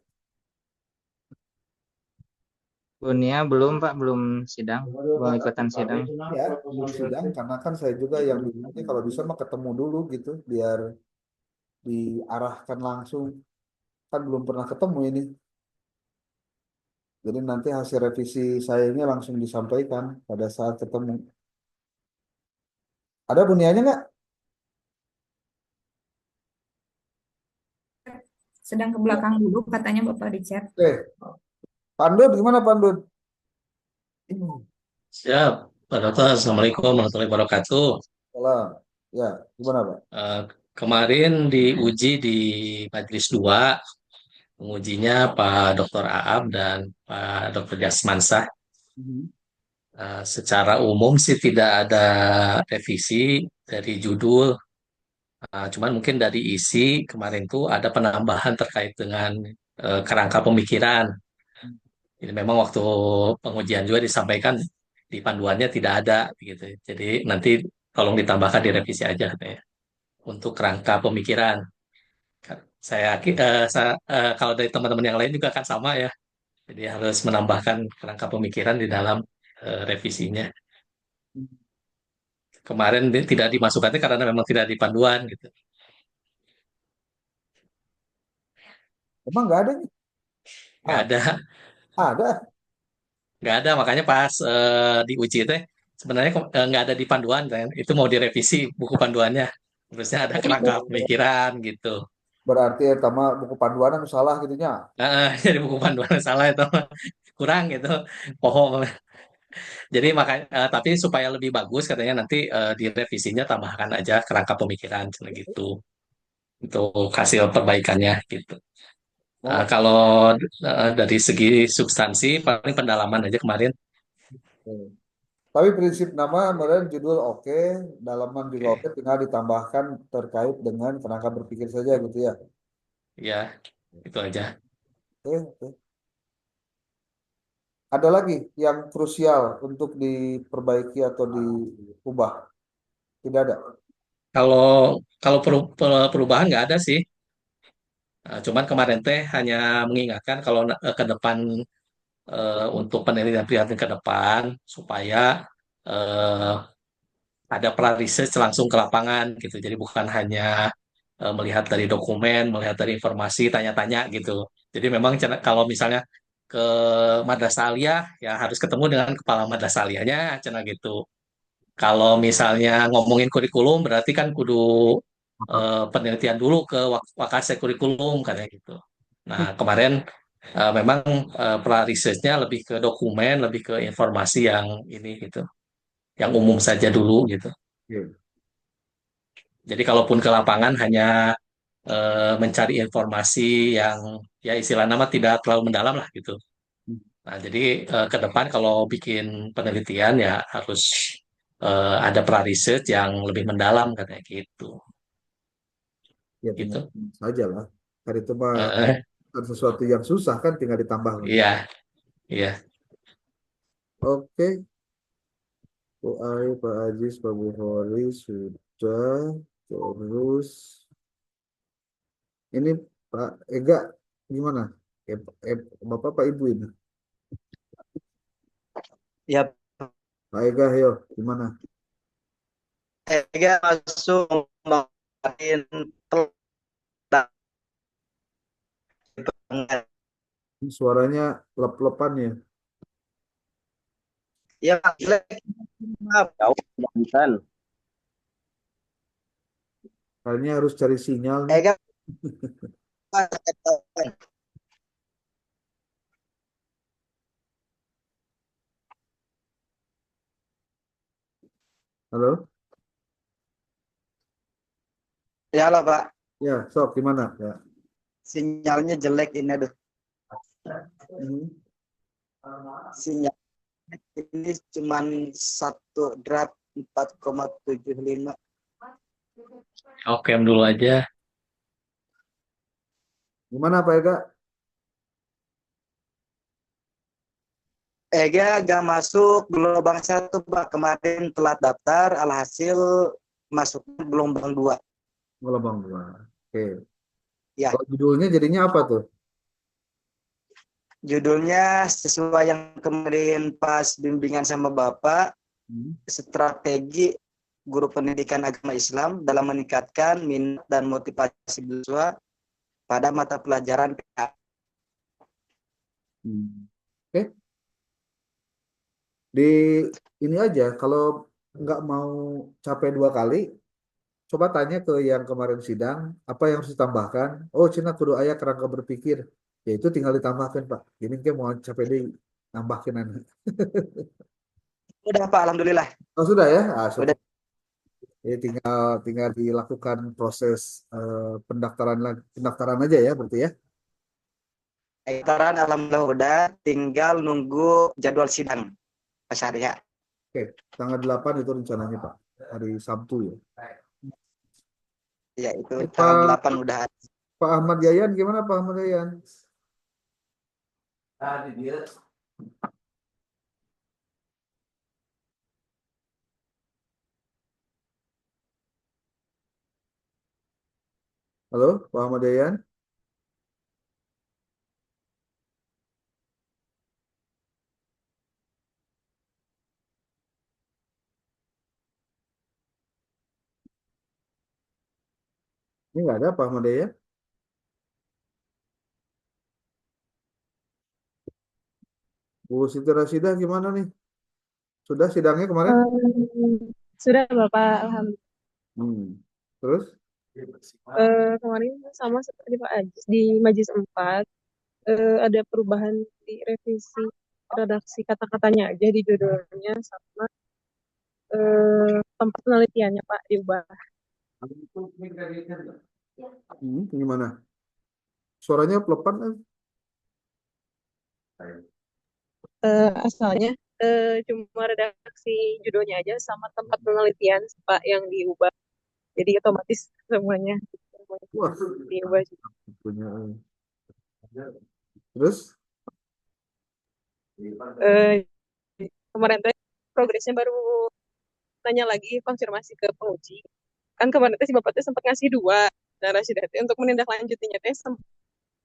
Speaker 7: Bunia belum Pak, belum sidang, belum ikutan sidang.
Speaker 1: Ya, belum sidang karena kan saya juga yang bingung kalau bisa mah ketemu dulu gitu biar diarahkan langsung. Kan belum pernah ketemu ini. Jadi nanti hasil revisi saya ini langsung disampaikan pada saat ketemu. Ada Bu Nianya nggak?
Speaker 6: Sedang ke belakang dulu katanya Bapak di chat.
Speaker 1: Oke. Pandun gimana Pandun?
Speaker 8: Siap, Pak Dokter. Assalamualaikum warahmatullahi wabarakatuh.
Speaker 1: Salam. Ya, gimana Pak?
Speaker 8: Kemarin diuji di Majelis 2, pengujinya Pak Dr. Aab dan Pak Dr. Jasmansah. Secara umum sih tidak ada revisi dari judul, cuman mungkin dari isi kemarin tuh ada penambahan terkait dengan kerangka pemikiran. Jadi memang waktu pengujian juga disampaikan di panduannya tidak ada gitu. Jadi nanti tolong ditambahkan direvisi aja katanya untuk kerangka pemikiran. Kalau dari teman-teman yang lain juga kan sama ya. Jadi harus menambahkan kerangka pemikiran di dalam revisinya. Kemarin tidak dimasukkannya karena memang tidak di panduan gitu.
Speaker 1: Emang nggak ada nih?
Speaker 8: Nggak ada,
Speaker 1: Ada.
Speaker 8: nggak ada. Makanya pas diuji teh sebenarnya nggak ada di panduan kan. Itu mau direvisi buku panduannya. Terusnya ada kerangka pemikiran gitu.
Speaker 1: Berarti sama buku panduan anu salah gitunya.
Speaker 8: Jadi buku panduan salah itu kurang gitu. Pohon. Jadi makanya, tapi supaya lebih bagus katanya nanti di revisinya tambahkan aja kerangka pemikiran cina gitu untuk hasil perbaikannya gitu.
Speaker 1: Oh,
Speaker 8: Kalau dari segi substansi paling pendalaman aja kemarin.
Speaker 1: oke. Tapi prinsip nama, kemudian judul oke, dalaman juga oke,
Speaker 8: Oke,
Speaker 1: tinggal ditambahkan terkait dengan kerangka berpikir saja gitu ya.
Speaker 8: ya itu aja.
Speaker 1: Oke, oke. Ada lagi yang krusial untuk diperbaiki atau diubah? Tidak ada.
Speaker 8: Kalau kalau perubahan nggak ada sih. Cuman kemarin teh hanya mengingatkan kalau ke depan untuk penelitian-penelitian ke depan supaya eh, ada pra-research langsung ke lapangan gitu. Jadi bukan hanya melihat dari dokumen, melihat dari informasi, tanya-tanya gitu. Jadi memang kalau misalnya ke madrasah aliyah ya harus ketemu dengan kepala madrasah aliyahnya, cina gitu. Kalau misalnya ngomongin kurikulum berarti kan kudu penelitian dulu ke wakase kurikulum katanya gitu. Nah, kemarin memang pra researchnya lebih ke dokumen, lebih ke informasi yang ini gitu, yang umum saja dulu gitu.
Speaker 1: Oke.
Speaker 8: Jadi kalaupun ke lapangan hanya mencari informasi yang ya istilah nama tidak terlalu mendalam lah gitu. Nah, jadi ke depan kalau bikin penelitian ya harus ada pra research yang lebih mendalam katanya gitu.
Speaker 1: Ya tinggal
Speaker 8: Gitu.
Speaker 1: saja lah. Karena itu mah
Speaker 8: Eh,
Speaker 1: bukan sesuatu yang susah kan, tinggal ditambah lagi.
Speaker 8: iya, iya.
Speaker 1: Oke, Bu Ai, Pak Ajis, Pak Bukhari sudah. Terus ini Pak Ega gimana? Eh, Bapak Pak Ibu ini.
Speaker 9: Ya,
Speaker 1: Pak Ega, ayo gimana?
Speaker 9: Ega masuk kemarin telat.
Speaker 1: Suaranya lep-lepan ya.
Speaker 9: Ya, maaf.
Speaker 2: Jauh Banten.
Speaker 1: Kayaknya harus cari sinyal nih.
Speaker 9: Ega
Speaker 1: Halo?
Speaker 9: ya lah Pak,
Speaker 1: Ya, sok gimana? Ya.
Speaker 9: sinyalnya jelek ini aduh.
Speaker 1: Hmm.
Speaker 9: Sinyal ini cuman 1 derajat 4,75.
Speaker 8: Oke, dulu aja.
Speaker 1: Gimana Pak Ega?
Speaker 9: Ega gak masuk gelombang 1 Pak, kemarin telat daftar, alhasil masuk gelombang 2.
Speaker 1: Gelombang dua. Oke.
Speaker 9: Ya,
Speaker 1: Kalau judulnya jadinya apa tuh?
Speaker 9: judulnya sesuai yang kemarin pas bimbingan sama Bapak,
Speaker 1: Hmm.
Speaker 9: strategi guru pendidikan agama Islam dalam meningkatkan minat dan motivasi siswa pada mata pelajaran PA.
Speaker 1: Hmm. Oke. Di ini aja, kalau nggak mau capek dua kali, coba tanya ke yang kemarin sidang, apa yang harus ditambahkan? Oh, Cina kudu ayah kerangka berpikir. Ya itu tinggal ditambahkan, Pak. Ini kayak mau capek deh, nambahin aja.
Speaker 9: Udah Pak, alhamdulillah.
Speaker 1: Oh, sudah ya?
Speaker 9: Udah.
Speaker 1: Syukur. Jadi tinggal dilakukan proses pendaftaran aja ya, berarti ya.
Speaker 9: Etaran alhamdulillah udah, tinggal nunggu jadwal sidang Pak Syariah.
Speaker 1: Oke, tanggal 8 itu rencananya, Pak. Hari Sabtu ya.
Speaker 9: Ya itu tanggal
Speaker 1: Pak
Speaker 9: 8 udah.
Speaker 1: Pak Ahmad Yayan gimana Pak Ahmad Yayan? Halo, Pak Ahmad Yayan? Ini nggak ada Pak Ahmad Yayan? Bu Siti Rasidah gimana nih? Sudah sidangnya kemarin?
Speaker 10: Sudah Bapak, alhamdulillah.
Speaker 1: Terus?
Speaker 10: Kemarin sama seperti Pak Ajis di Majelis 4 ada perubahan di revisi redaksi kata-katanya aja di judulnya sama tempat penelitiannya Pak diubah.
Speaker 1: Gimana? Suaranya pelepan kan?
Speaker 10: Asalnya cuma redaksi judulnya aja sama tempat penelitian Pak yang diubah. Jadi otomatis semuanya
Speaker 1: Wah,
Speaker 10: diubah.
Speaker 1: punya. Terus?
Speaker 10: Eh, Kemarin teh progresnya baru nanya lagi konfirmasi ke penguji. Kan kemarin teh si Bapak teh sempat ngasih 2 dan Rasyidah teh untuk menindaklanjutinya teh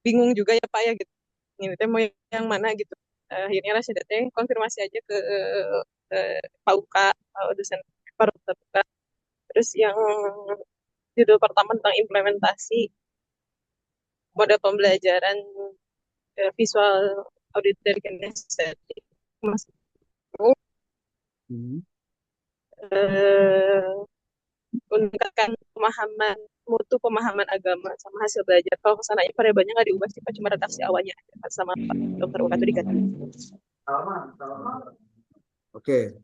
Speaker 10: bingung juga ya Pak ya gitu. Ini teh mau yang mana gitu. Akhirnya Rasyidah teh konfirmasi aja ke Pak Uka, dosen Pak Dokter Uka. Terus yang judul pertama tentang implementasi model pembelajaran visual auditory kinesthetic masih meningkatkan pemahaman mutu pemahaman agama sama hasil belajar. Kalau kesananya variabelnya nggak diubah sih Pak, cuma redaksi awalnya aja sama Pak Dokter Uka itu diganti.
Speaker 1: Oke.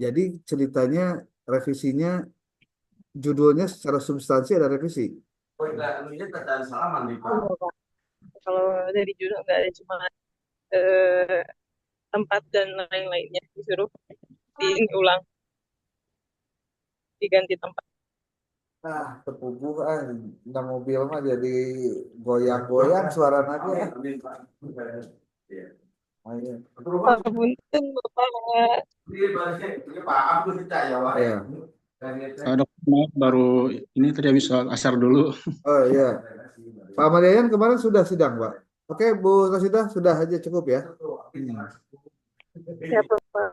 Speaker 1: Jadi ceritanya revisinya judulnya secara substansi ada revisi.
Speaker 10: Kalau dari judul nggak ada, cuma tempat dan lain-lainnya disuruh diulang, diganti tempat.
Speaker 1: Nah, terpuguh nggak mobil mah jadi goyang-goyang suara naga.
Speaker 10: Punten Bapak.
Speaker 1: Ya.
Speaker 11: Dok, maaf baru ini tadi habis sholat asar dulu.
Speaker 1: Oh iya. Pak Marian kemarin sudah sidang, Pak. Oke, Bu Rasidah, sudah aja cukup ya.
Speaker 10: Siap Bapak.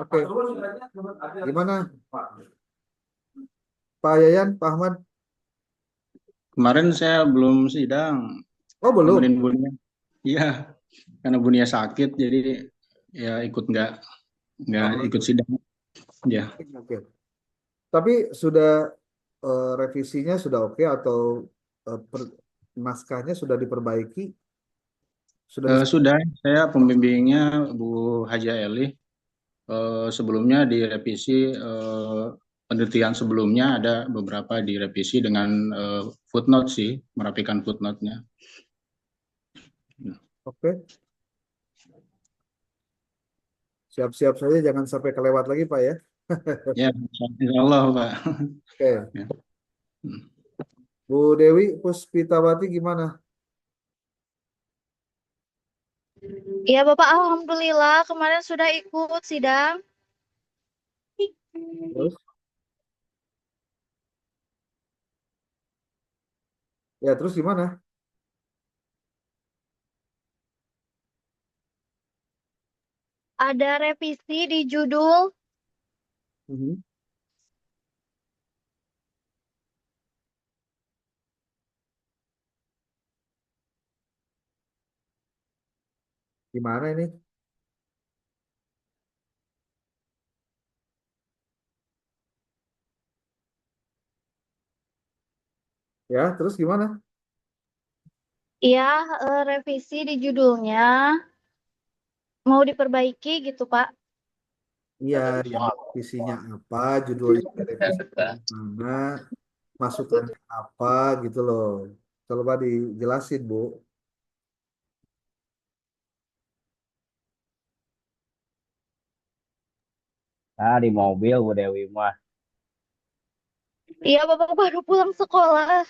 Speaker 1: Oke. Gimana? Pak Yayan, Pak Ahmad?
Speaker 11: Kemarin saya belum sidang.
Speaker 1: Oh, belum?
Speaker 11: Nemenin Bunia. Iya, karena Bunia sakit, jadi ya ikut nggak ikut sidang. Ya.
Speaker 1: Oke. Tapi sudah revisinya sudah oke atau naskahnya sudah diperbaiki?
Speaker 11: Sudah, saya pembimbingnya Bu Haja Eli. Sebelumnya direvisi penelitian sebelumnya ada beberapa direvisi dengan footnote sih, merapikan footnote-nya.
Speaker 1: Oke. Siap-siap saja jangan sampai kelewat lagi Pak ya.
Speaker 11: Ya, insya Allah Pak.
Speaker 1: Oke.
Speaker 11: Ya.
Speaker 1: Bu Dewi Puspitawati gimana?
Speaker 12: Iya Bapak, Alhamdulillah kemarin sudah ikut sidang.
Speaker 1: Terus? Ya terus gimana?
Speaker 12: Ada revisi di judul.
Speaker 1: Gimana ini? Ya, terus gimana?
Speaker 12: Iya, revisi di judulnya mau diperbaiki gitu Pak.
Speaker 1: Iya, yang revisinya apa, judulnya revisi mana, masukannya apa gitu loh. Coba dijelasin, Bu.
Speaker 2: Nah, di mobil Bu Dewi mah.
Speaker 12: Iya, Bapak baru pulang sekolah.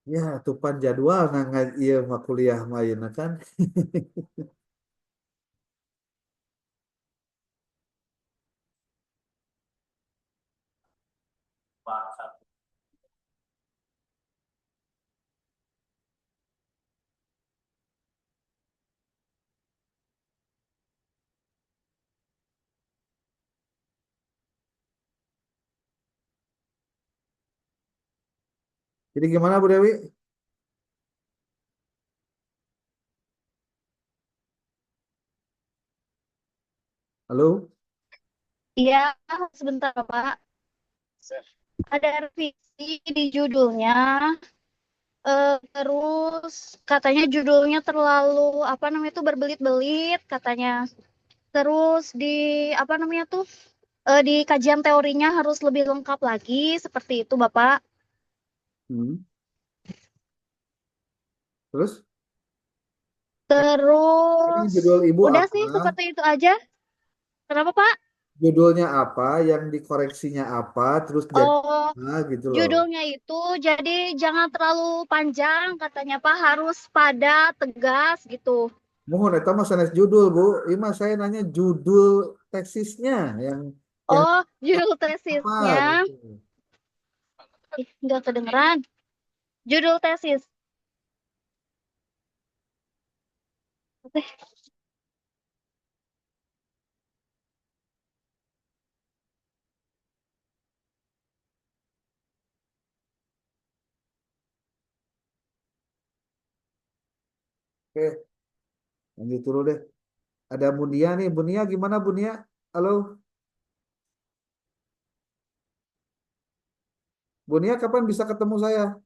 Speaker 1: Ya, tupan jadwal nah iya mah kuliah main kan. Jadi gimana Bu Dewi? Halo?
Speaker 12: Iya, sebentar Pak. Ada revisi di judulnya Terus katanya judulnya terlalu apa namanya tuh berbelit-belit katanya. Terus di apa namanya tuh di kajian teorinya harus lebih lengkap lagi seperti itu Bapak.
Speaker 1: Hmm. Terus ini
Speaker 12: Terus
Speaker 1: judul ibu
Speaker 12: udah
Speaker 1: apa?
Speaker 12: sih seperti itu aja. Kenapa Pak?
Speaker 1: Judulnya apa? Yang dikoreksinya apa? Terus jadi
Speaker 12: Oh,
Speaker 1: apa gitu loh.
Speaker 12: judulnya itu jadi jangan terlalu panjang katanya Pak, harus padat, tegas gitu.
Speaker 1: Mohon eta mah sanes judul, Bu. Ini mah saya nanya judul tesisnya yang
Speaker 12: Oh, judul
Speaker 1: apa
Speaker 12: tesisnya.
Speaker 1: gitu.
Speaker 12: Ih, nggak kedengeran. Judul tesis. Oke.
Speaker 1: Oke, lanjut dulu deh. Ada Bunia nih. Bunia gimana Bunia? Halo, Bunia kapan bisa ketemu saya?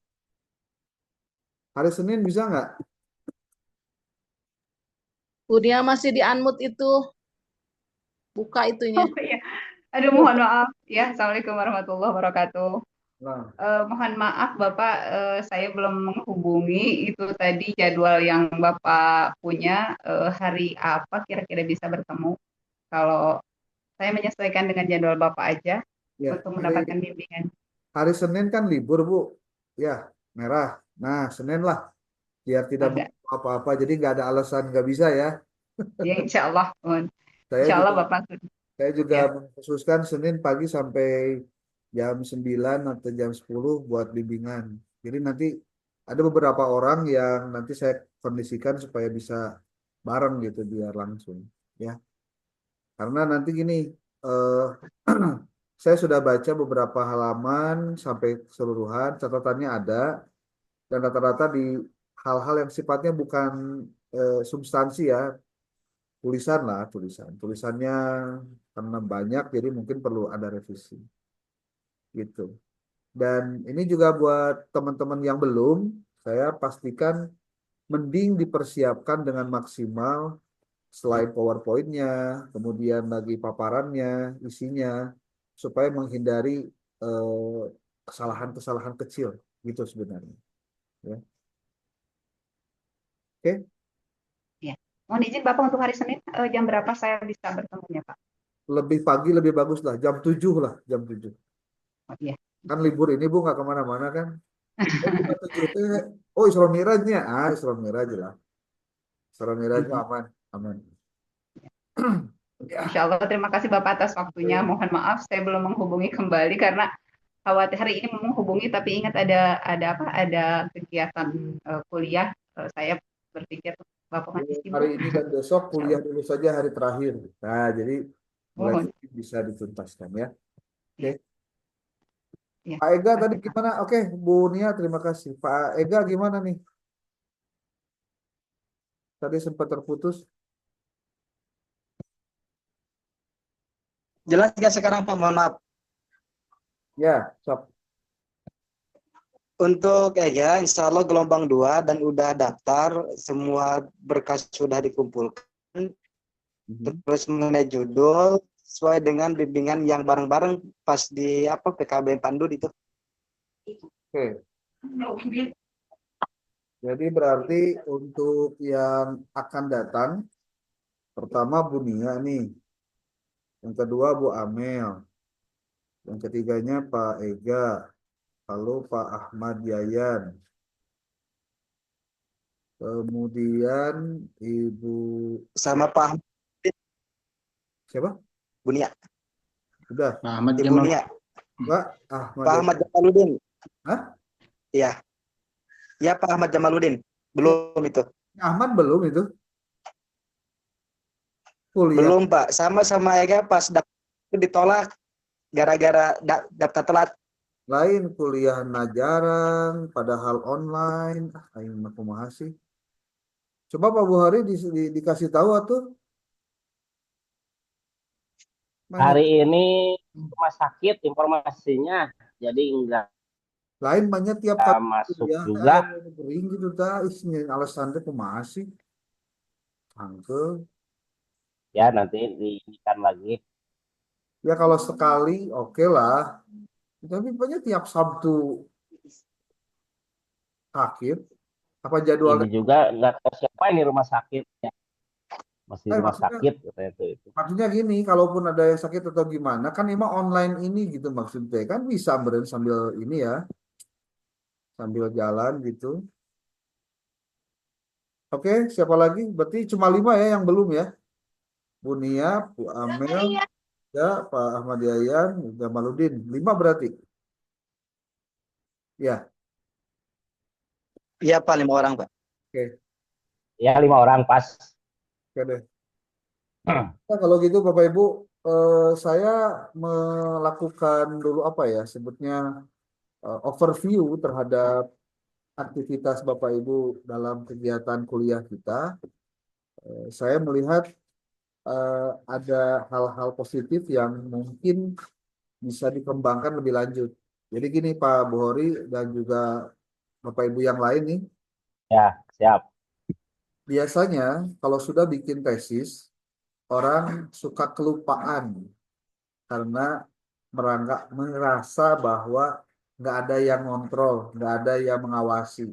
Speaker 1: Hari Senin bisa nggak?
Speaker 4: Dia masih di unmute itu, buka itunya.
Speaker 13: Oh iya. Aduh, mohon maaf ya. Assalamualaikum warahmatullahi wabarakatuh.
Speaker 1: Nah,
Speaker 13: Mohon maaf Bapak, saya belum menghubungi itu tadi jadwal yang Bapak punya, hari apa kira-kira bisa bertemu. Kalau saya menyesuaikan dengan jadwal Bapak aja
Speaker 1: ya
Speaker 13: untuk mendapatkan bimbingan.
Speaker 1: hari Senin kan libur Bu. Ya, merah. Nah, Senin lah. Biar tidak
Speaker 13: Ada.
Speaker 1: apa-apa. Jadi nggak ada alasan nggak bisa ya.
Speaker 13: Ya, insya Allah.
Speaker 1: Saya
Speaker 13: Insya Allah
Speaker 1: juga
Speaker 13: Bapak.
Speaker 1: Saya juga
Speaker 13: Ya.
Speaker 1: mengkhususkan Senin pagi sampai jam 9 atau jam 10 buat bimbingan. Jadi nanti ada beberapa orang yang nanti saya kondisikan supaya bisa bareng gitu biar langsung ya. Karena nanti gini, eh, saya sudah baca beberapa halaman sampai keseluruhan, catatannya ada dan rata-rata di hal-hal yang sifatnya bukan substansi ya, tulisan lah, tulisannya karena banyak jadi mungkin perlu ada revisi gitu. Dan ini juga buat teman-teman yang belum, saya pastikan mending dipersiapkan dengan maksimal selain PowerPoint-nya, kemudian lagi paparannya, isinya, supaya menghindari eh, kesalahan-kesalahan kecil gitu sebenarnya. Ya. Oke,
Speaker 13: Ya. Mohon izin Bapak untuk hari Senin, jam berapa saya bisa bertemunya Pak?
Speaker 1: lebih pagi lebih bagus lah, jam 7 lah, jam 7.
Speaker 13: Oh, iya.
Speaker 1: Kan libur ini Bu nggak kemana-mana kan. Jam 7 teh, oh Isra Mirajnya, Isra Miraj lah. Isra Mirajnya aman, aman.
Speaker 13: Insya Allah terima kasih Bapak atas waktunya. Mohon maaf saya belum menghubungi kembali karena khawatir hari ini mau menghubungi tapi ingat ada apa? Ada kegiatan kuliah. Saya berpikir Bapak masih sibuk.
Speaker 1: Hari ini dan besok kuliah dulu saja hari terakhir. Nah, jadi mulai
Speaker 13: Mohon.
Speaker 1: bisa dituntaskan ya. Oke.
Speaker 13: Ya.
Speaker 1: Pak Ega tadi gimana? Oke, Bu Nia terima kasih. Pak Ega gimana nih? Tadi sempat terputus.
Speaker 9: Jelas nggak sekarang Pak? Mohon maaf.
Speaker 1: Ya, sok.
Speaker 9: Untuk ya, insya Allah gelombang 2 dan udah daftar, semua berkas sudah dikumpulkan. Terus mengenai judul sesuai dengan bimbingan yang bareng-bareng pas di apa PKB Pandu itu.
Speaker 1: Oke. Jadi berarti untuk yang akan datang, pertama Bu Nia nih, yang kedua Bu Amel, yang ketiganya Pak Ega, lalu Pak Ahmad Yayan, kemudian Ibu
Speaker 9: sama Pak
Speaker 1: siapa?
Speaker 9: Bunia.
Speaker 1: Sudah.
Speaker 11: Pak Ahmad
Speaker 9: Ibu
Speaker 11: Jamal.
Speaker 9: Nia.
Speaker 1: Pak Ahmad.
Speaker 9: Pak Ahmad Jamaludin.
Speaker 1: Hah?
Speaker 9: Iya. Ya Pak Ahmad Jamaludin. Belum itu.
Speaker 1: Ahmad belum itu? Kuliah.
Speaker 9: Belum Pak. Sama Ega pas ditolak gara-gara daftar telat.
Speaker 1: Lain kuliah jarang, padahal online. Aing mah kumaha sih. Coba Pak Buhari dikasih tahu atuh.
Speaker 2: Hari ini rumah sakit informasinya, jadi enggak
Speaker 1: Lain banyak tiap
Speaker 2: kita
Speaker 1: kali
Speaker 2: masuk
Speaker 1: kuliah teh
Speaker 2: juga
Speaker 1: aya nu gering gitu tah. Isinya alasan teh kumaha sih? Angkel.
Speaker 2: ya nanti diinginkan lagi.
Speaker 1: Ya kalau sekali oke lah. Tapi banyak tiap Sabtu sakit. Apa
Speaker 2: Ini
Speaker 1: jadwalnya?
Speaker 2: juga nggak tahu siapa ini rumah sakit ya. Masih rumah
Speaker 1: Maksudnya
Speaker 2: sakit katanya itu.
Speaker 1: maksudnya gini, kalaupun ada yang sakit atau gimana, kan emang online ini gitu maksudnya kan bisa beren sambil ini ya, sambil jalan gitu. Oke, siapa lagi? Berarti cuma 5 ya yang belum ya. Bu Nia, Bu Amel, ya, Pak Ahmad Yayan, Jamaluddin. 5 berarti. Ya,
Speaker 9: Iya Pak, 5 orang Pak.
Speaker 1: oke.
Speaker 2: Ya 5 orang pas.
Speaker 1: Oke deh. Nah, kalau gitu Bapak Ibu, saya melakukan dulu apa ya, sebutnya overview terhadap aktivitas Bapak Ibu dalam kegiatan kuliah kita. Saya melihat ada hal-hal positif yang mungkin bisa dikembangkan lebih lanjut. Jadi gini Pak Buhori dan juga Bapak Ibu yang lain nih,
Speaker 2: Ya, siap.
Speaker 1: biasanya kalau sudah bikin tesis, orang suka kelupaan karena merasa bahwa nggak ada yang kontrol, nggak ada yang mengawasi.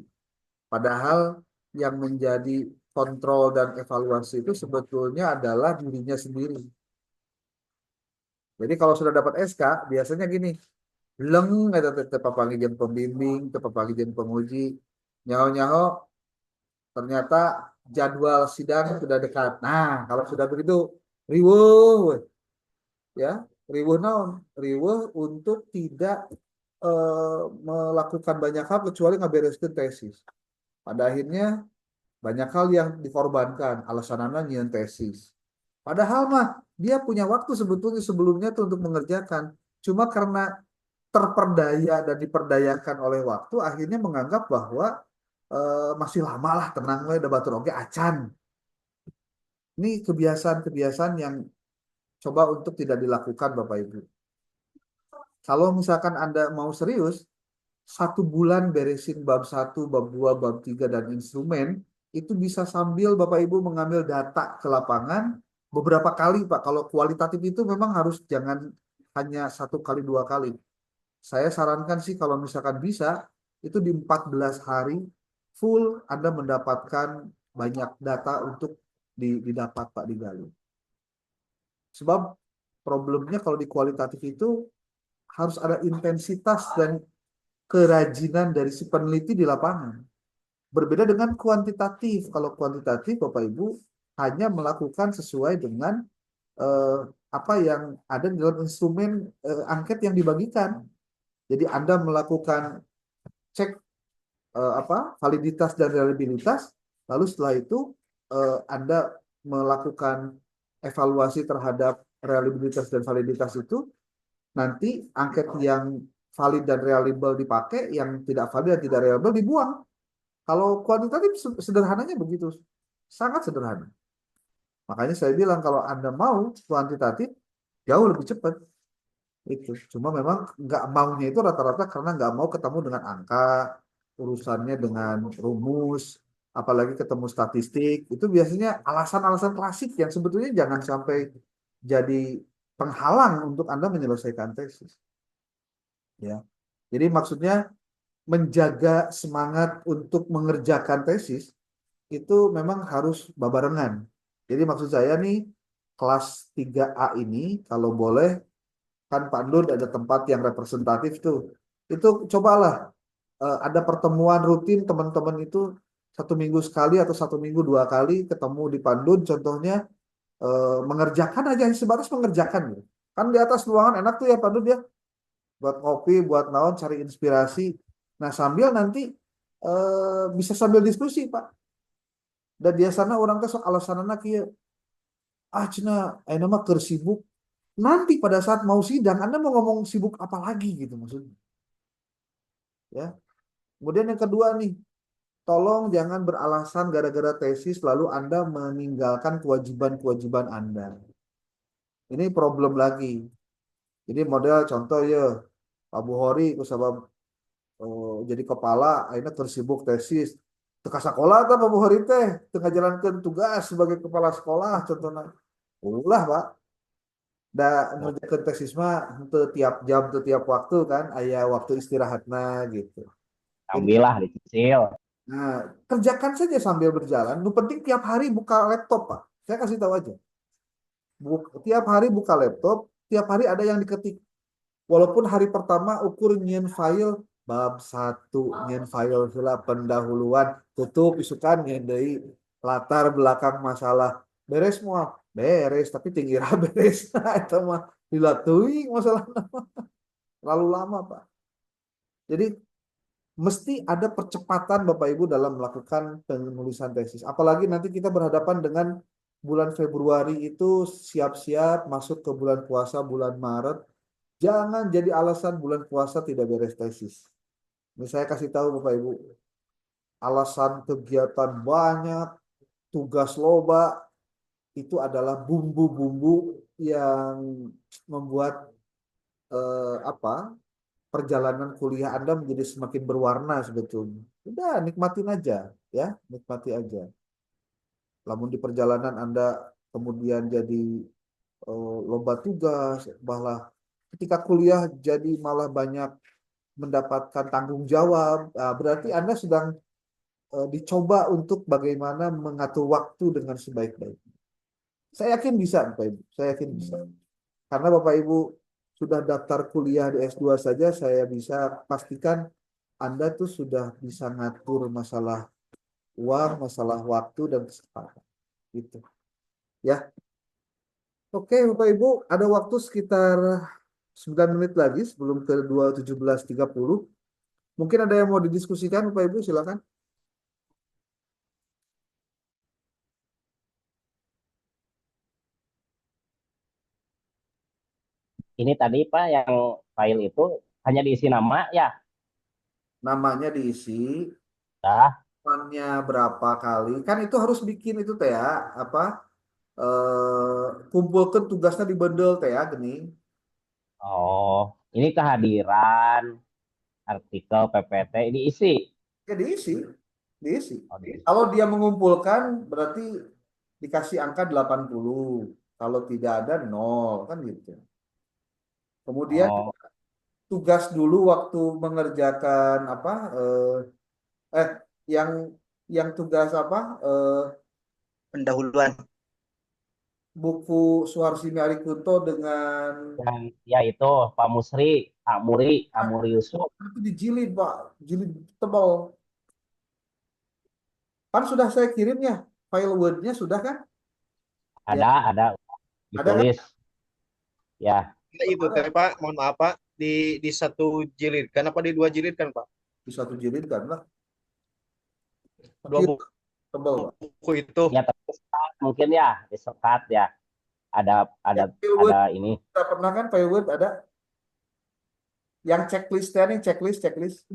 Speaker 1: Padahal yang menjadi kontrol dan evaluasi itu sebetulnya adalah dirinya sendiri. Jadi kalau sudah dapat SK, biasanya gini, leng ada tetap panggilan pembimbing, tetap panggilan penguji, nyaho-nyaho ternyata jadwal sidang sudah dekat. Nah, kalau sudah begitu, riweuh ya, riweuh naon? Riweuh untuk tidak melakukan banyak hal kecuali ngabereskeun tesis. Pada akhirnya banyak hal yang dikorbankan, alasannya nyian tesis. Padahal mah dia punya waktu sebetulnya sebelumnya tuh untuk mengerjakan. Cuma karena terperdaya dan diperdayakan oleh waktu, akhirnya menganggap bahwa masih lama lah, tenang lah, udah batur oke acan. Ini kebiasaan-kebiasaan yang coba untuk tidak dilakukan Bapak Ibu. Kalau misalkan Anda mau serius, 1 bulan beresin bab 1, bab 2, bab 3, dan instrumen, itu bisa sambil Bapak Ibu mengambil data ke lapangan beberapa kali Pak. Kalau kualitatif itu memang harus jangan hanya 1 kali 2 kali. Saya sarankan sih kalau misalkan bisa, itu di 14 hari full Anda mendapatkan banyak data untuk didapat Pak, digali. Sebab problemnya kalau di kualitatif itu harus ada intensitas dan kerajinan dari si peneliti di lapangan. Berbeda dengan kuantitatif. Kalau kuantitatif Bapak Ibu hanya melakukan sesuai dengan eh, apa yang ada di dalam instrumen angket yang dibagikan. Jadi Anda melakukan cek validitas dan reliabilitas, lalu setelah itu Anda melakukan evaluasi terhadap reliabilitas dan validitas itu, nanti angket yang valid dan reliable dipakai, yang tidak valid dan tidak reliable dibuang. Kalau kuantitatif sederhananya begitu, sangat sederhana. Makanya saya bilang kalau Anda mau kuantitatif jauh lebih cepat. Itu cuma memang nggak maunya itu rata-rata karena nggak mau ketemu dengan angka, urusannya dengan rumus, apalagi ketemu statistik. Itu biasanya alasan-alasan klasik yang sebetulnya jangan sampai jadi penghalang untuk Anda menyelesaikan tesis. Ya, jadi maksudnya menjaga semangat untuk mengerjakan tesis itu memang harus babarengan. Jadi maksud saya nih, kelas 3A ini kalau boleh, kan Pak Nur ada tempat yang representatif tuh. Itu cobalah ada pertemuan rutin teman-teman itu 1 minggu sekali atau 1 minggu 2 kali ketemu di Pandun, contohnya mengerjakan aja, sebatas mengerjakan gitu. Kan di atas ruangan enak tuh ya Pandun ya, buat ngopi, buat naon, cari inspirasi. Nah sambil nanti bisa sambil diskusi Pak. Dan biasanya orang tuh sok alasanana kieu, cina ayeuna mah keur sibuk. Nanti pada saat mau sidang Anda mau ngomong sibuk apa lagi gitu maksudnya. Ya. Kemudian yang kedua nih, tolong jangan beralasan gara-gara tesis lalu Anda meninggalkan kewajiban-kewajiban Anda. Ini problem lagi. Jadi model contoh ya, Pak Buhori kusabab jadi kepala akhirnya tersibuk tesis teka sekolah atau pembuhari teh tengah jalankan tugas sebagai kepala sekolah contohnya ulah Pak da ngerjakan tesis mah teu tiap jam teu tiap waktu kan aya waktu istirahatna gitu jadi
Speaker 2: Ambillah dicicil.
Speaker 1: nah kerjakan saja sambil berjalan nu penting tiap hari buka laptop Pak saya kasih tahu aja tiap hari buka laptop tiap hari ada yang diketik walaupun hari pertama ukur nyen file bab satu nyen file heula pendahuluan tutup isukan nyen deui latar belakang masalah beres semua beres tapi tinggira beres itu mah dilatui masalah lalu lama Pak jadi mesti ada percepatan Bapak Ibu dalam melakukan penulisan tesis apalagi nanti kita berhadapan dengan bulan Februari itu siap-siap masuk ke bulan puasa bulan Maret. Jangan jadi alasan bulan puasa tidak beres tesis. Ini saya kasih tahu Bapak Ibu, alasan kegiatan banyak, tugas loba, itu adalah bumbu-bumbu yang membuat apa perjalanan kuliah Anda menjadi semakin berwarna sebetulnya. Udah nikmatin aja, ya, nikmati aja. Namun di perjalanan Anda kemudian jadi lomba tugas, malah ketika kuliah jadi malah banyak mendapatkan tanggung jawab, berarti Anda sedang dicoba untuk bagaimana mengatur waktu dengan sebaik-baiknya. Saya yakin bisa, Bapak Ibu. Saya yakin bisa. Karena Bapak Ibu sudah daftar kuliah di S2 saja, saya bisa pastikan Anda tuh sudah bisa ngatur masalah uang, masalah waktu, dan kesempatan. Gitu. Ya. Oke, Bapak Ibu, ada waktu sekitar 9 menit lagi sebelum ke 17.30. Mungkin ada yang mau didiskusikan, Bapak Ibu, silakan.
Speaker 2: Ini tadi Pak yang file itu hanya diisi nama ya.
Speaker 1: Namanya diisi,
Speaker 2: Dah.
Speaker 1: temannya berapa kali. Kan itu harus bikin itu teh ya, apa? Kumpulkan tugasnya di bundle teh ya, gini.
Speaker 2: Oh, ini kehadiran artikel PPT ini isi.
Speaker 1: Ya diisi, diisi.
Speaker 2: Oh, diisi.
Speaker 1: Kalau dia mengumpulkan berarti dikasih angka 80. Kalau tidak ada 0 kan gitu. Kemudian
Speaker 2: Oh,
Speaker 1: tugas dulu waktu mengerjakan apa eh yang tugas apa
Speaker 9: Pendahuluan.
Speaker 1: buku Suharsini Arikunto dengan
Speaker 2: yang ya itu Pak Musri, Amuri Yusuf.
Speaker 1: itu dijilid Pak, jilid tebal. Kan sudah saya kirim ya, file Word-nya sudah kan? Ya,
Speaker 2: Ada
Speaker 1: ada kan?
Speaker 2: ditulis. Ya,
Speaker 5: Itu teh Pak, mohon maaf Pak, di satu jilid kan apa di dua jilid kan Pak?
Speaker 1: Di satu jilid kan lah.
Speaker 5: Dua
Speaker 1: Kecil, tebal Pak.
Speaker 5: buku itu.
Speaker 2: ya tersekat mungkin ya, disekat ya. Ada
Speaker 1: Ya, file Word,
Speaker 2: ini.
Speaker 1: kita pernah kan file Word ada? Yang checklist-nya nih, checklist.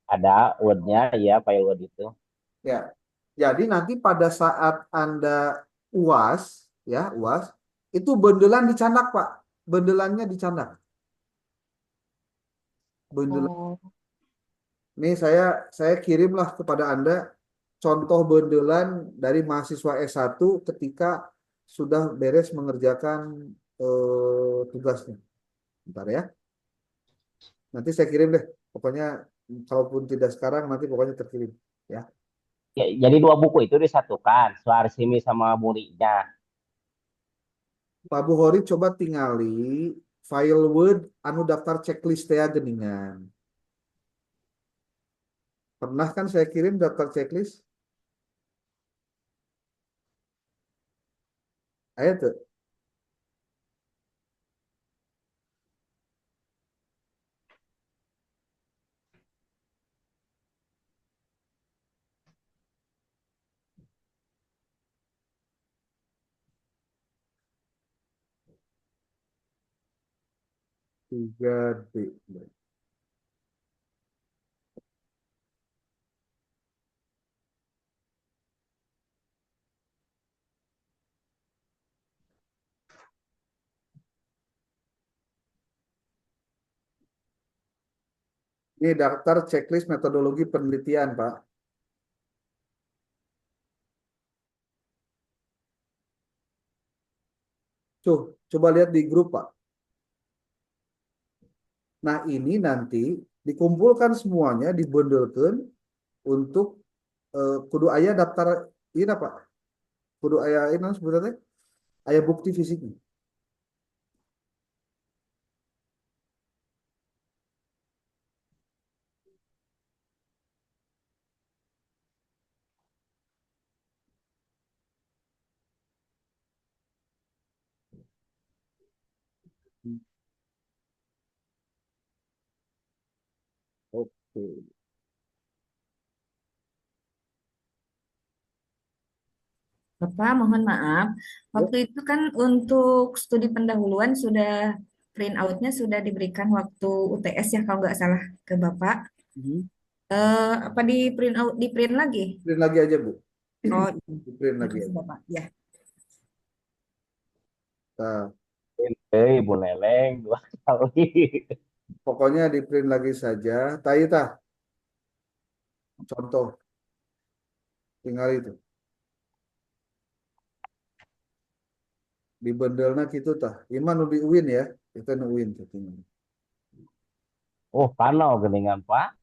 Speaker 2: Ada Word-nya ya, file Word itu.
Speaker 1: Ya, jadi nanti pada saat Anda UAS, ya UAS, itu bendelan dicanak Pak, bendelannya dicanak. Bendelan.
Speaker 4: Oh,
Speaker 1: Nih saya kirimlah kepada Anda contoh bendelan dari mahasiswa S1 ketika sudah beres mengerjakan tugasnya. Bentar ya. Nanti saya kirim deh. Pokoknya kalaupun tidak sekarang nanti pokoknya terkirim ya.
Speaker 2: Ya, jadi dua buku itu disatukan, Suharsini sama Murinya.
Speaker 1: Pak Buhori coba tingali file Word anu daftar checklist ya geningan. Pernah kan saya kirim daftar checklist? Ayo tuh. Tiga D. Ini daftar checklist metodologi penelitian, Pak. Tuh, coba lihat di grup, Pak. Nah, ini nanti dikumpulkan semuanya, dibundelkan untuk kudu ayah daftar ini Pak. Kudu ayah ini sebenarnya ayah bukti fisiknya. Oke.
Speaker 6: Bapak, mohon maaf. Waktu itu kan untuk studi pendahuluan sudah print out-nya sudah diberikan waktu UTS ya kalau nggak salah ke Bapak. Apa di print out, di print lagi?
Speaker 1: Print lagi aja, Bu.
Speaker 6: Oh,
Speaker 1: Di print lagi
Speaker 6: makasih
Speaker 1: aja.
Speaker 6: Bapak. Ya.
Speaker 1: Nah,
Speaker 2: Ibu Leleng 2 kali.
Speaker 1: pokoknya di print lagi saja. Taita, contoh. Tinggal itu. Di bendelna gitu tah. Iman nu di UIN ya. Kita nu UIN tuh tinggal.
Speaker 2: Oh, panau geningan, Pak.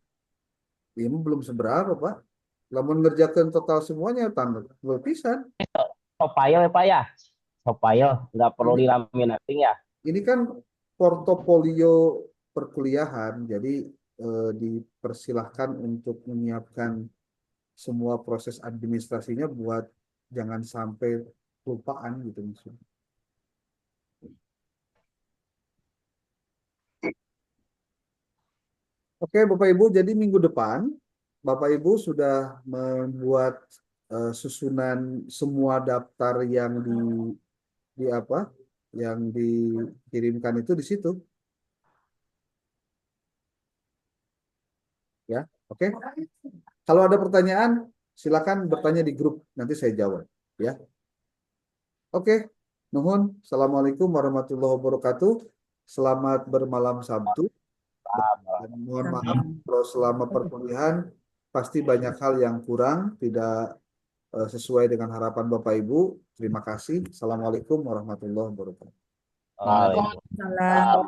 Speaker 1: Ini belum seberapa, Pak. Lamun ngerjakan total semuanya tanggal pisan.
Speaker 2: Sopail ya, Pak ya. Sopail, nggak perlu
Speaker 1: Ini
Speaker 2: dilaminating ya.
Speaker 1: ini kan portofolio perkuliahan, jadi dipersilahkan untuk menyiapkan semua proses administrasinya buat jangan sampai lupaan gitu maksudnya. Oke, Bapak Ibu, jadi minggu depan Bapak Ibu sudah membuat susunan semua daftar yang di apa? Yang dikirimkan itu di situ. Ya, oke. Kalau ada pertanyaan, silakan bertanya di grup, nanti saya jawab. Ya, oke. Nuhun. Assalamualaikum warahmatullahi wabarakatuh. Selamat bermalam Sabtu. Dan mohon maaf kalau selama perkuliahan pasti banyak hal yang kurang, tidak sesuai dengan harapan Bapak Ibu. Terima kasih. Assalamualaikum warahmatullahi wabarakatuh.
Speaker 2: Waalaikumsalam.